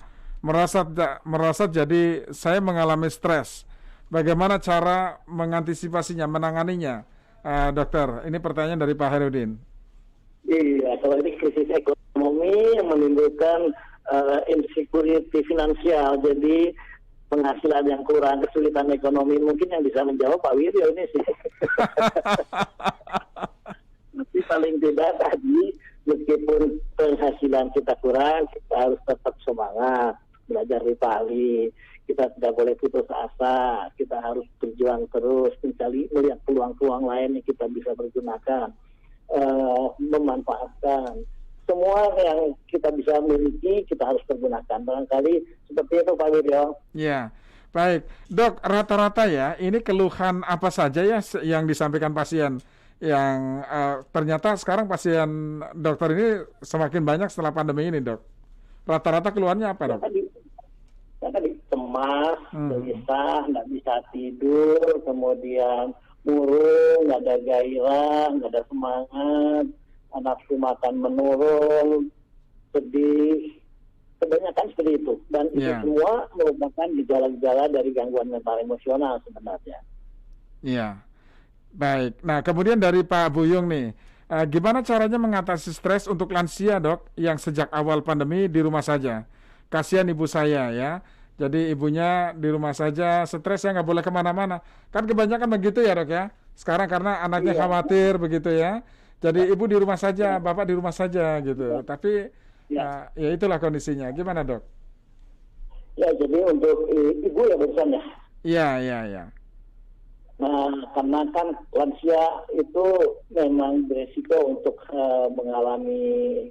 merosot jadi saya mengalami stres. Bagaimana cara mengantisipasinya, menanganinya, dokter? Ini pertanyaan dari Pak Herudin.
Iya, kalau ini krisis ekonomi yang menimbulkan insecurity finansial, jadi penghasilan yang kurang, kesulitan ekonomi, mungkin yang bisa menjawab Pak Wiryo ini sih. Tapi paling tidak tadi, meskipun penghasilan kita kurang, kita harus tetap semangat belajar di Bali. Kita tidak boleh putus asa. Kita harus berjuang terus, melihat peluang-peluang lain yang kita bisa pergunakan, memanfaatkan semua yang kita bisa miliki. Kita harus pergunakan. Barangkali seperti itu, Pak Wiryo.
Ya, baik, Dok. Rata-rata ya, ini keluhan apa saja ya yang disampaikan pasien? Yang ternyata sekarang pasien dokter ini semakin banyak setelah pandemi ini, Dok. Rata-rata keluhannya apa, Dok?
Tadi cemas, gelisah, nggak bisa tidur, kemudian murung, nggak ada gairah, nggak ada semangat, nafsu makan menurun, sedih, kebanyakan seperti itu. Dan itu semua merupakan gejala-gejala dari gangguan mental emosional sebenarnya.
Iya. Baik, nah kemudian dari Pak Buyung nih, Gimana caranya mengatasi stres untuk lansia, Dok, yang sejak awal pandemi di rumah saja? Kasihan ibu saya ya. Jadi ibunya di rumah saja, stres ya, nggak boleh kemana-mana. Kan kebanyakan begitu ya, Dok ya. Sekarang karena anaknya khawatir begitu ya. Jadi ibu di rumah saja, bapak di rumah saja gitu. Tapi ya itulah kondisinya. Gimana, Dok?
Ya, jadi untuk ibu ya barusan ya.
Iya.
Nah, karena kan lansia itu memang beresiko untuk mengalami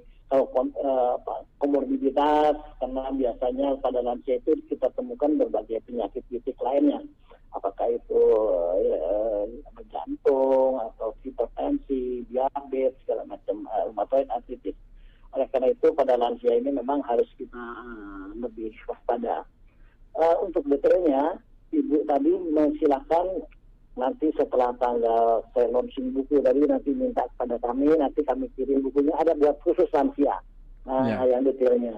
komorbiditas, karena biasanya pada lansia itu kita temukan berbagai penyakit fisik lainnya, apakah itu jantung atau hipertensi, diabetes, segala macam, rheumatoid arthritis. Oleh karena itu pada lansia ini memang harus kita lebih waspada. Untuk detailnya, Ibu tadi silakan nanti setelah tanggal saya launching buku tadi, nanti minta kepada kami, nanti kami kirim bukunya, ada buat khusus lansia. Yang detailnya.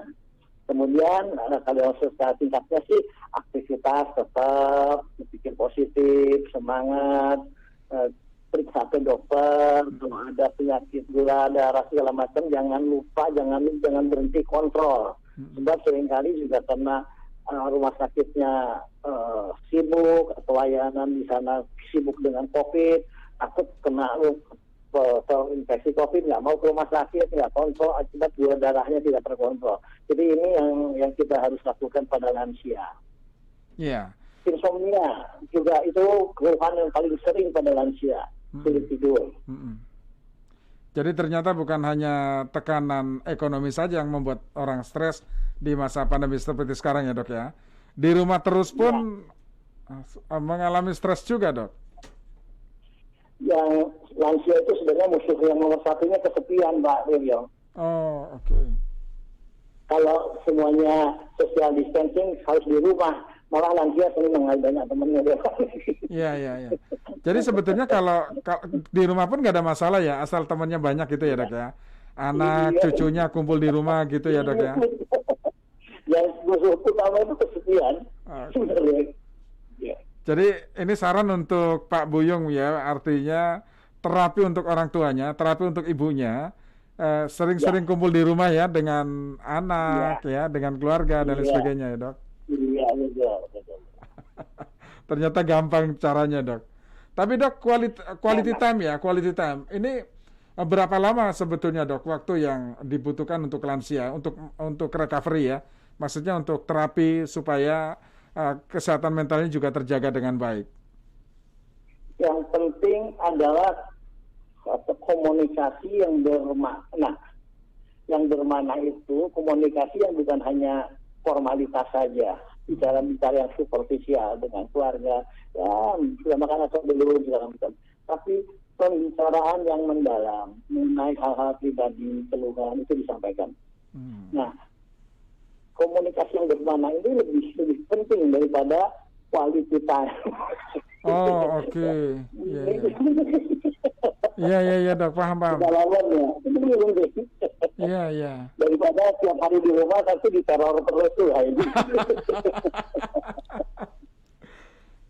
Kemudian kalau secara singkatnya sih, aktivitas tetap, berpikir positif, semangat, periksa ke dokter, kalau ada penyakit gula darah segala macam, jangan lupa, jangan berhenti kontrol. Sebab seringkali juga karena rumah sakitnya sibuk, atau layanan di sana sibuk dengan COVID, takut kena infeksi COVID, nggak mau ke rumah sakit, nggak kontrol, akibat gula darahnya tidak terkontrol. Jadi ini yang kita harus lakukan pada lansia.
Iya.
Insomnia juga itu keluhan yang paling sering pada lansia. Sulit tidur.
Jadi ternyata bukan hanya tekanan ekonomi saja yang membuat orang stres di masa pandemi seperti sekarang ya, Dok ya. Di rumah terus pun mengalami stres juga, Dok.
Yang lansia itu sebenarnya musuh yang nomor satunya kesepian, Mbak Rio.
Oh, oke.
Kalau semuanya social distancing harus di rumah, malah lansia senang banyak temennya.
Iya. Jadi sebetulnya kalau di rumah pun nggak ada masalah ya, asal temannya banyak gitu ya, Dok ya. Anak, cucunya kumpul di rumah gitu ya, Dok ya.
Yang musuh utama itu kesepian.
Jadi ini saran untuk Pak Buyung ya, artinya terapi untuk orang tuanya, terapi untuk ibunya, sering-sering kumpul di rumah ya dengan anak ya, dengan keluarga dan lain sebagainya ya, Dok.
Iya, betul.
Ternyata gampang caranya, Dok. Tapi Dok, quality time. Ini berapa lama sebetulnya, Dok, waktu yang dibutuhkan untuk lansia, untuk recovery ya? Maksudnya untuk terapi supaya kesehatan mentalnya juga terjaga dengan baik.
Yang penting adalah komunikasi yang bermakna. Yang bermakna itu komunikasi yang bukan hanya formalitas saja, bicara yang superficial dengan keluarga, ya sudah makan atau belum segala macam. Tapi pembicaraan yang mendalam mengenai hal-hal pribadi, keluhan itu disampaikan. Nah, komunikasi yang bermakna ini lebih penting daripada quality time.
Oh, oke. Iya, Dok, paham.
Kedalamannya itu belum deh.
Iya.
Daripada tiap hari di rumah tapi diteror terus tuh.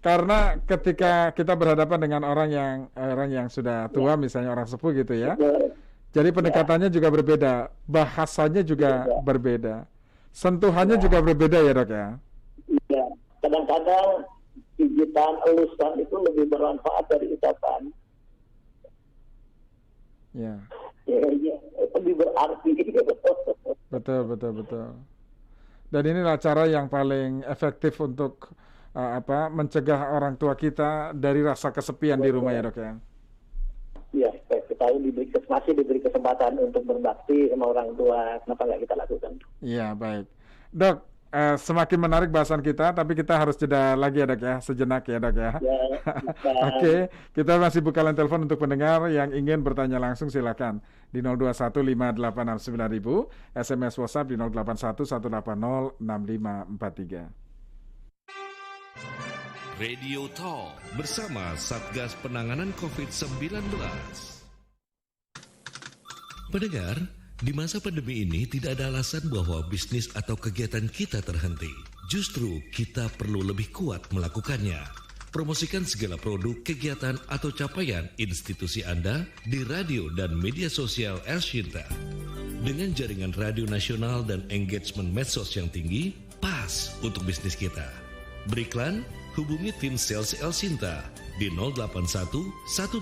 Karena ketika kita berhadapan dengan orang yang sudah tua, misalnya orang sepuh gitu ya. Jadi pendekatannya juga berbeda, bahasanya juga berbeda. Sentuhannya juga berbeda ya, Dok ya?
Iya, kadang-kadang pijitan, elusan itu lebih bermanfaat dari ucapan.
Ya,
lebih berarti.
Betul. Dan inilah cara yang paling efektif untuk mencegah orang tua kita dari rasa kesepian di rumah ya, Dok ya?
Iya, kita masih diberi kesempatan untuk berbakti sama orang tua, kenapa nggak kita lakukan?
Iya, baik. Dok, semakin menarik bahasan kita, tapi kita harus jeda lagi ya, Dok ya, sejenak ya, Dok ya. Oke, kita masih buka line telepon untuk pendengar yang ingin bertanya langsung, silakan di 0215869000, SMS WhatsApp di 0811806543.
Radio Talk bersama Satgas Penanganan COVID-19. Pendengar, di masa pandemi ini tidak ada alasan bahwa bisnis atau kegiatan kita terhenti. Justru kita perlu lebih kuat melakukannya. Promosikan segala produk, kegiatan, atau capaian institusi Anda di radio dan media sosial El Shinta. Dengan jaringan radio nasional dan engagement medsos yang tinggi, pas untuk bisnis kita. Beriklan, hubungi tim sales El Shinta di 081 180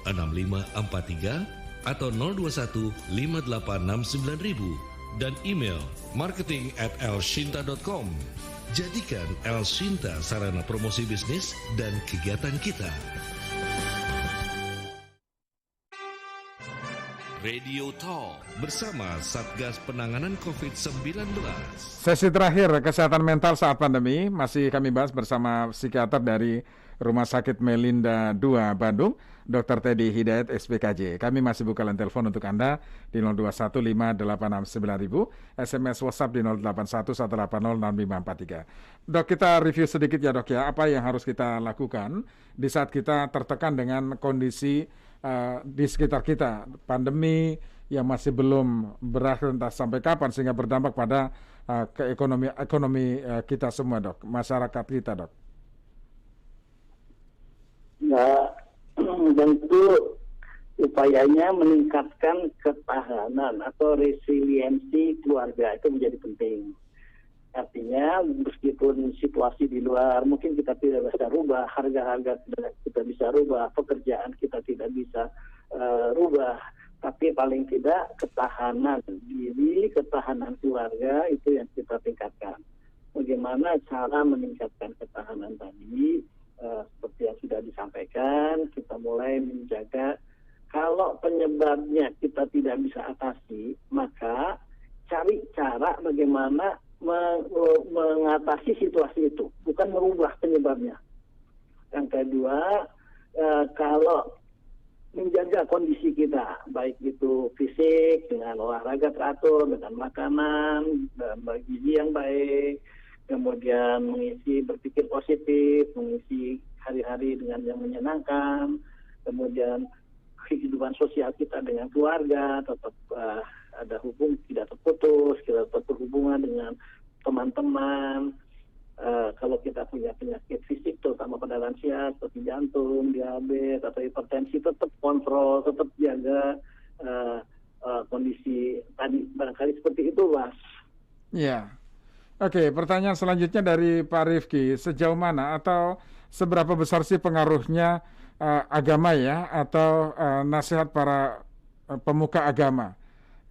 6543 atau 021 586 9000 dan email marketing@elshinta.com. Jadikan El Shinta sarana promosi bisnis dan kegiatan kita. Radio Talk bersama Satgas Penanganan COVID-19.
Sesi terakhir kesehatan mental saat pandemi masih kami bahas bersama psikiater dari Rumah Sakit Melinda II Bandung, Dr. Teddy Hidayat SPKJ. Kami masih buka line telepon untuk Anda di 0215869000, SMS WhatsApp di 0811806543. Dok, kita review sedikit ya dok ya, apa yang harus kita lakukan di saat kita tertekan dengan kondisi di sekitar kita, pandemi yang masih belum berakhir entah sampai kapan sehingga berdampak pada ekonomi kita semua dok, masyarakat kita dok.
Ya, tentu upayanya meningkatkan ketahanan atau resiliensi keluarga itu menjadi penting. Artinya meskipun situasi di luar mungkin kita tidak bisa rubah, harga-harga tidak kita bisa rubah, pekerjaan kita tidak bisa rubah, tapi paling tidak ketahanan diri, ketahanan keluarga itu yang kita tingkatkan. Bagaimana cara meningkatkan ketahanan tadi? Seperti yang sudah disampaikan, kita mulai menjaga kalau penyebabnya kita tidak bisa atasi, maka cari cara bagaimana mengatasi situasi itu, bukan merubah penyebabnya. Yang kedua, kalau menjaga kondisi kita, baik itu fisik dengan olahraga teratur, dengan makanan, dan gizi yang baik, kemudian mengisi berpikir positif, mengisi hari-hari dengan yang menyenangkan, kemudian kehidupan sosial kita dengan keluarga tetap ada hubung, tidak terputus, kita tetap berhubungan dengan teman-teman. Kalau kita punya penyakit fisik terutama pada lansia seperti jantung, diabetes atau hipertensi, tetap kontrol, tetap jaga kondisi tadi, barangkali seperti itu Mas.
Iya. Oke, pertanyaan selanjutnya dari Pak Rifki, sejauh mana atau seberapa besar sih pengaruhnya agama ya atau nasihat para pemuka agama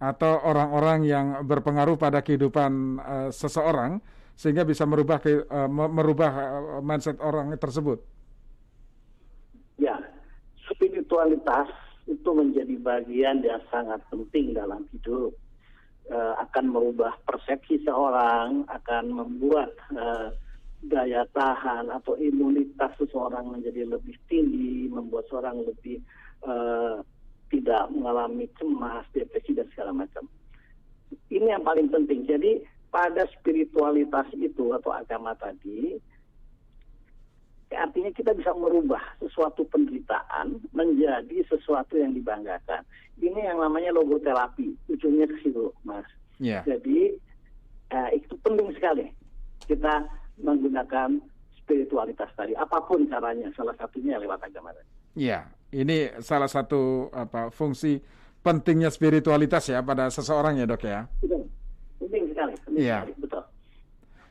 atau orang-orang yang berpengaruh pada kehidupan seseorang sehingga bisa merubah mindset orang tersebut?
Ya, spiritualitas itu menjadi bagian yang sangat penting dalam hidup. Akan merubah persepsi seorang, akan membuat daya tahan atau imunitas seseorang menjadi lebih tinggi, membuat seorang lebih tidak mengalami cemas, depresi dan segala macam. Ini yang paling penting. Jadi pada spiritualitas itu atau agama tadi, artinya kita bisa merubah sesuatu penderitaan menjadi sesuatu yang dibanggakan. Ini yang namanya logoterapi, ujungnya ke situ, Mas. Yeah. Jadi itu penting sekali kita menggunakan spiritualitas tadi, apapun caranya, salah satunya lewat agama tadi.
Iya, ini salah satu fungsi pentingnya spiritualitas ya pada seseorang ya dok ya.
Penting sekali, sekali, betul.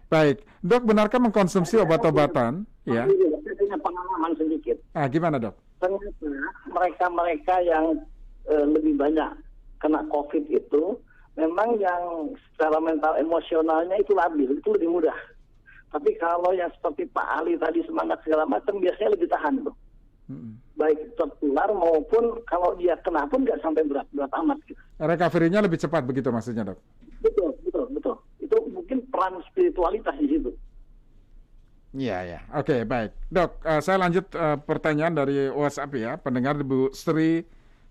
Baik, dok, benarkah mengkonsumsi obat-obatan? Ya.
Saya punya pengalaman sedikit.
Gimana dok?
Ternyata mereka yang lebih banyak kena COVID itu, memang yang secara mental emosionalnya itu labil, itu lebih mudah. Tapi kalau yang seperti Pak Ali tadi semangat segala macam, biasanya lebih tahan tuh. Baik tertular maupun kalau dia kena pun nggak sampai berat amat. Gitu.
Recovery-nya lebih cepat begitu maksudnya dok?
Betul. Itu mungkin peran spiritualitas di situ.
Iya. Oke, baik. Dok, saya lanjut pertanyaan dari WhatsApp ya, pendengar Bu Sri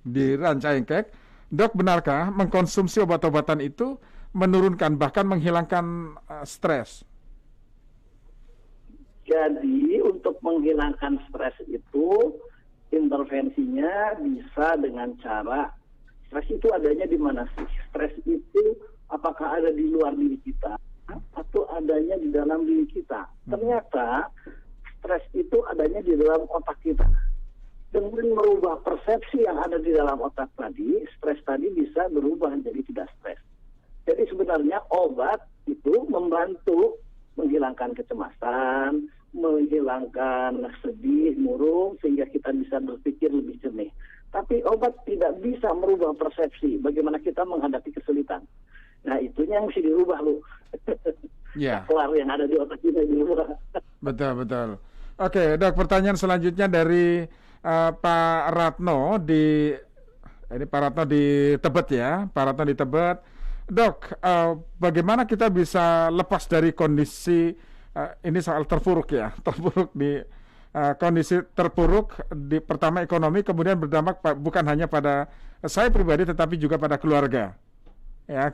di Rancaikek. Dok, benarkah mengkonsumsi obat-obatan itu menurunkan bahkan menghilangkan stres?
Jadi untuk menghilangkan stres itu intervensinya bisa dengan cara, stres itu adanya di mana sih? Stres itu apakah ada di luar diri kita atau adanya di dalam diri kita? Ternyata stres itu adanya di dalam otak kita. Dengan merubah persepsi yang ada di dalam otak tadi, stres tadi bisa berubah menjadi tidak stres. Jadi sebenarnya obat itu membantu menghilangkan kecemasan, menghilangkan sedih, murung, sehingga kita bisa berpikir lebih jernih. Tapi obat tidak bisa merubah persepsi bagaimana kita menghadapi kesulitan. Nah, itunya yang mesti dirubah, lu.
Ya.
Kelar yang ada di otak kita dirubah.
Betul. Oke, Dok, pertanyaan selanjutnya dari Pak Ratno di Tebet ya. Pak Ratno di Tebet. Dok, bagaimana kita bisa lepas dari kondisi ini soal terpuruk ya, kondisi terpuruk di pertama ekonomi, kemudian berdampak bukan hanya pada saya pribadi tetapi juga pada keluarga. Ya,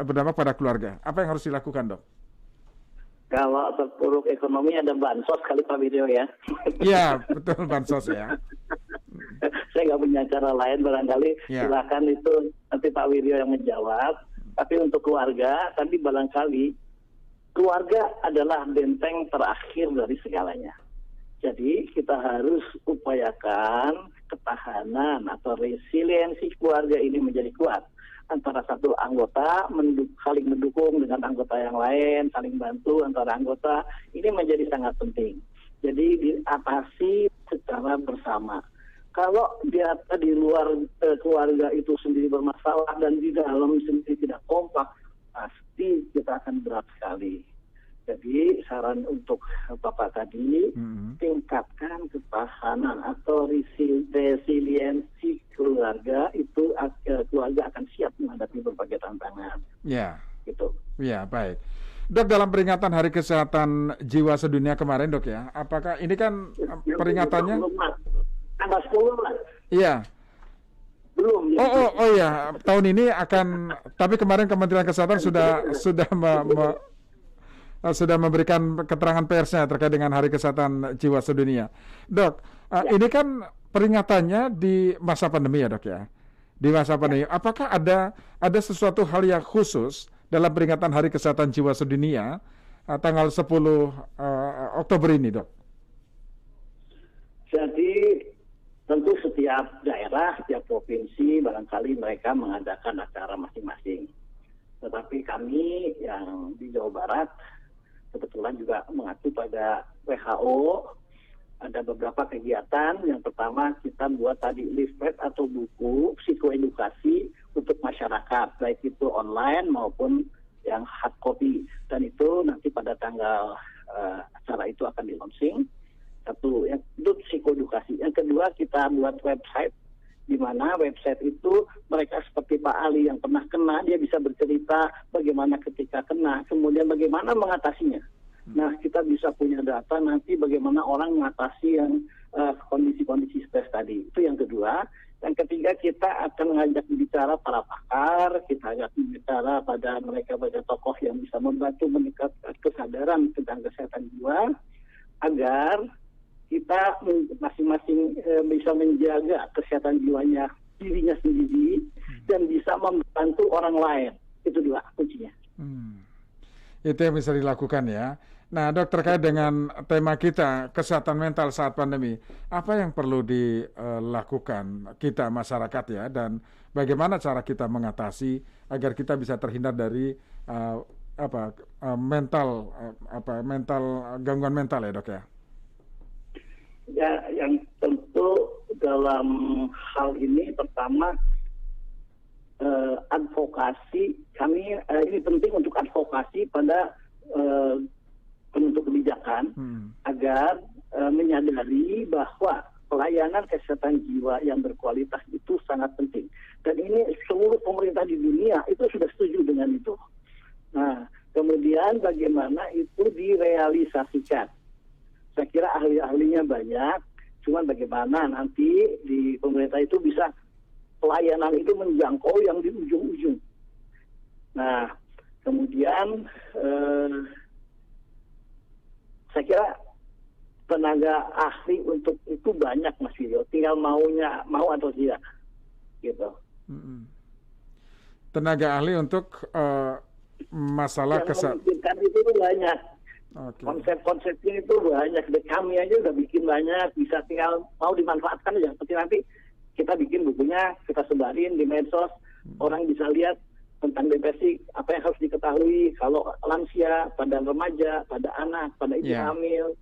berdampak pada keluarga. Apa yang harus dilakukan, Dok?
Kalau terpuruk ekonomi ada bansos kali Pak Video ya.
Iya, betul, bansos ya.
Saya nggak punya cara lain, barangkali silakan itu nanti Pak Wiryo yang menjawab. Tapi untuk keluarga, tadi barangkali keluarga adalah benteng terakhir dari segalanya. Jadi kita harus upayakan ketahanan atau resiliensi keluarga ini menjadi kuat. Antara satu anggota saling mendukung dengan anggota yang lain, saling bantu antara anggota, ini menjadi sangat penting. Jadi diatasi secara bersama. Kalau di luar keluarga itu sendiri bermasalah dan di dalam sendiri tidak kompak, pasti kita akan berat sekali. Jadi saran untuk Bapak tadi, tingkatkan ketahanan atau resiliensi keluarga, itu keluarga akan siap menghadapi berbagai tantangan.
Ya.
Gitu.
Ya, baik. Dok, dalam peringatan Hari Kesehatan Jiwa Sedunia kemarin, Dok ya, apakah ini kan peringatannya?
Tanggal 10 lah.
Iya.
Belum.
Oh ya, tahun ini akan, tapi kemarin Kementerian Kesehatan sudah memberikan keterangan persnya terkait dengan Hari Kesehatan Jiwa Sedunia. Dok, ini kan peringatannya di masa pandemi ya, Dok ya. Di masa pandemi, apakah ada sesuatu hal yang khusus dalam peringatan Hari Kesehatan Jiwa Sedunia tanggal 10 Oktober ini, Dok?
Jadi tentu setiap daerah, setiap provinsi barangkali mereka mengadakan acara masing-masing. Tetapi kami yang di Jawa Barat kebetulan juga mengacu pada WHO, ada beberapa kegiatan. Yang pertama kita buat tadi leaflet atau buku psikoedukasi untuk masyarakat, baik itu online maupun yang hard copy. Dan itu nanti pada tanggal acara itu akan di-launching. Satu, yang itu psikoedukasi. Yang kedua kita buat website, di mana website itu mereka seperti Pak Ali yang pernah kena, dia bisa bercerita bagaimana ketika kena, kemudian bagaimana mengatasinya. Nah, kita bisa punya data nanti bagaimana orang mengatasi yang kondisi-kondisi stres tadi. Itu yang kedua. Yang ketiga, kita akan mengajak bicara para pakar, kita ajak bicara pada mereka tokoh yang bisa membantu meningkatkan kesadaran tentang kesehatan jiwa, agar kita masing-masing bisa menjaga kesehatan jiwanya dirinya sendiri dan bisa membantu orang lain. Itu dua kuncinya.
Itu yang bisa dilakukan ya. Nah, Dok, terkait dengan tema kita kesehatan mental saat pandemi, apa yang perlu dilakukan kita masyarakat ya, dan bagaimana cara kita mengatasi agar kita bisa terhindar dari gangguan mental ya, Dok ya?
Ya, yang tentu dalam hal ini pertama advokasi kami, ini penting untuk advokasi pada penentu kebijakan agar menyadari bahwa pelayanan kesehatan jiwa yang berkualitas itu sangat penting. Dan ini seluruh pemerintah di dunia itu sudah setuju dengan itu. Nah, kemudian bagaimana itu direalisasikan? Saya kira ahli-ahlinya banyak, cuman bagaimana nanti di pemerintah itu bisa pelayanan itu menjangkau yang di ujung-ujung. Nah, kemudian saya kira tenaga ahli untuk itu banyak, Mas Video. Tinggal mau atau tidak, gitu.
Tenaga ahli untuk masalah kesehatan
itu banyak. Konsep-konsepnya itu banyak. Kami aja udah bikin banyak, bisa tinggal mau dimanfaatkan aja. Seperti nanti kita bikin bukunya, kita sebarin di medsos, orang bisa lihat tentang depresi, apa yang harus diketahui kalau lansia, pada remaja, pada anak, pada ibu hamil,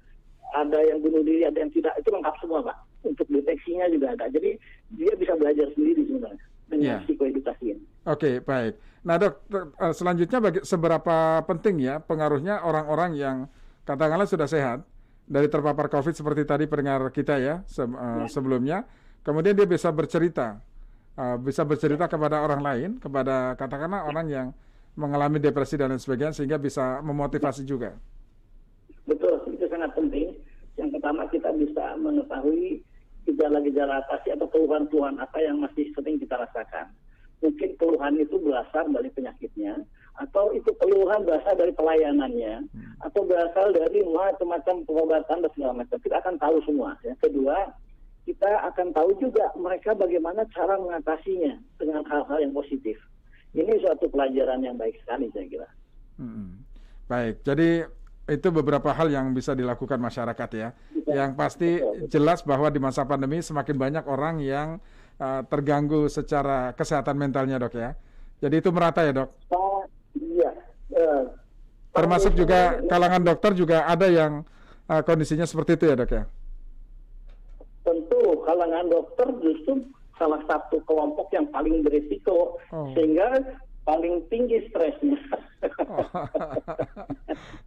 ada yang bunuh diri, ada yang tidak, itu lengkap semua Pak. Untuk deteksinya juga ada. Jadi dia bisa belajar sendiri sebenarnya dengan psikoedukasi ini.
Oke, baik. Nah dok, selanjutnya seberapa penting ya pengaruhnya orang-orang yang katakanlah sudah sehat dari terpapar COVID seperti tadi pendengar kita ya sebelumnya, kemudian dia bisa bercerita kepada orang lain, kepada katakanlah orang yang mengalami depresi dan lain sebagainya, sehingga bisa memotivasi juga.
Betul, itu sangat penting. Yang pertama kita bisa mengetahui gejala-gejala apa sih atau keluhan-keluhan apa yang masih sering kita rasakan. Mungkin keluhan itu berasal dari penyakitnya, atau itu keluhan berasal dari pelayanannya, atau berasal dari macam-macam pengobatan dan segala macam. Kita akan tahu semua. Yang kedua, kita akan tahu juga mereka bagaimana cara mengatasinya dengan hal-hal yang positif. Ini suatu pelajaran yang baik sekali saya kira.
Baik, jadi itu beberapa hal yang bisa dilakukan masyarakat ya. Yang pasti jelas bahwa di masa pandemi semakin banyak orang yang terganggu secara kesehatan mentalnya dok ya. Jadi itu merata ya dok?
Iya.
Termasuk juga kalangan dokter juga ada yang kondisinya seperti itu ya dok ya?
Tentu kalangan dokter justru salah satu kelompok yang paling berisiko sehingga paling tinggi stresnya.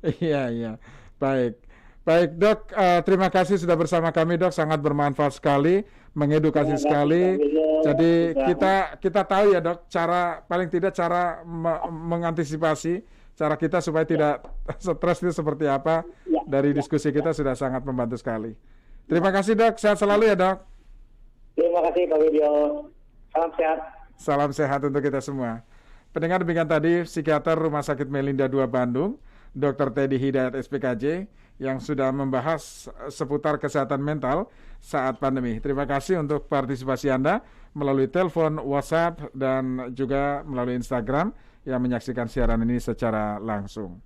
Iya. Baik dok, terima kasih sudah bersama kami dok, sangat bermanfaat sekali, mengedukasi sekali. Jadi kita tahu ya dok, paling tidak cara mengantisipasi, cara kita supaya tidak stres itu seperti apa. Dari diskusi kita sudah sangat membantu sekali. Terima kasih dok, sehat selalu ya dok.
Terima kasih Pak Widyo, salam sehat.
Salam sehat untuk kita semua. Pendengar, demikian tadi psikiater Rumah Sakit Melinda II Bandung, Dr. Teddy Hidayat SPKJ, yang sudah membahas seputar kesehatan mental saat pandemi. Terima kasih untuk partisipasi Anda melalui telepon, WhatsApp, dan juga melalui Instagram yang menyaksikan siaran ini secara langsung.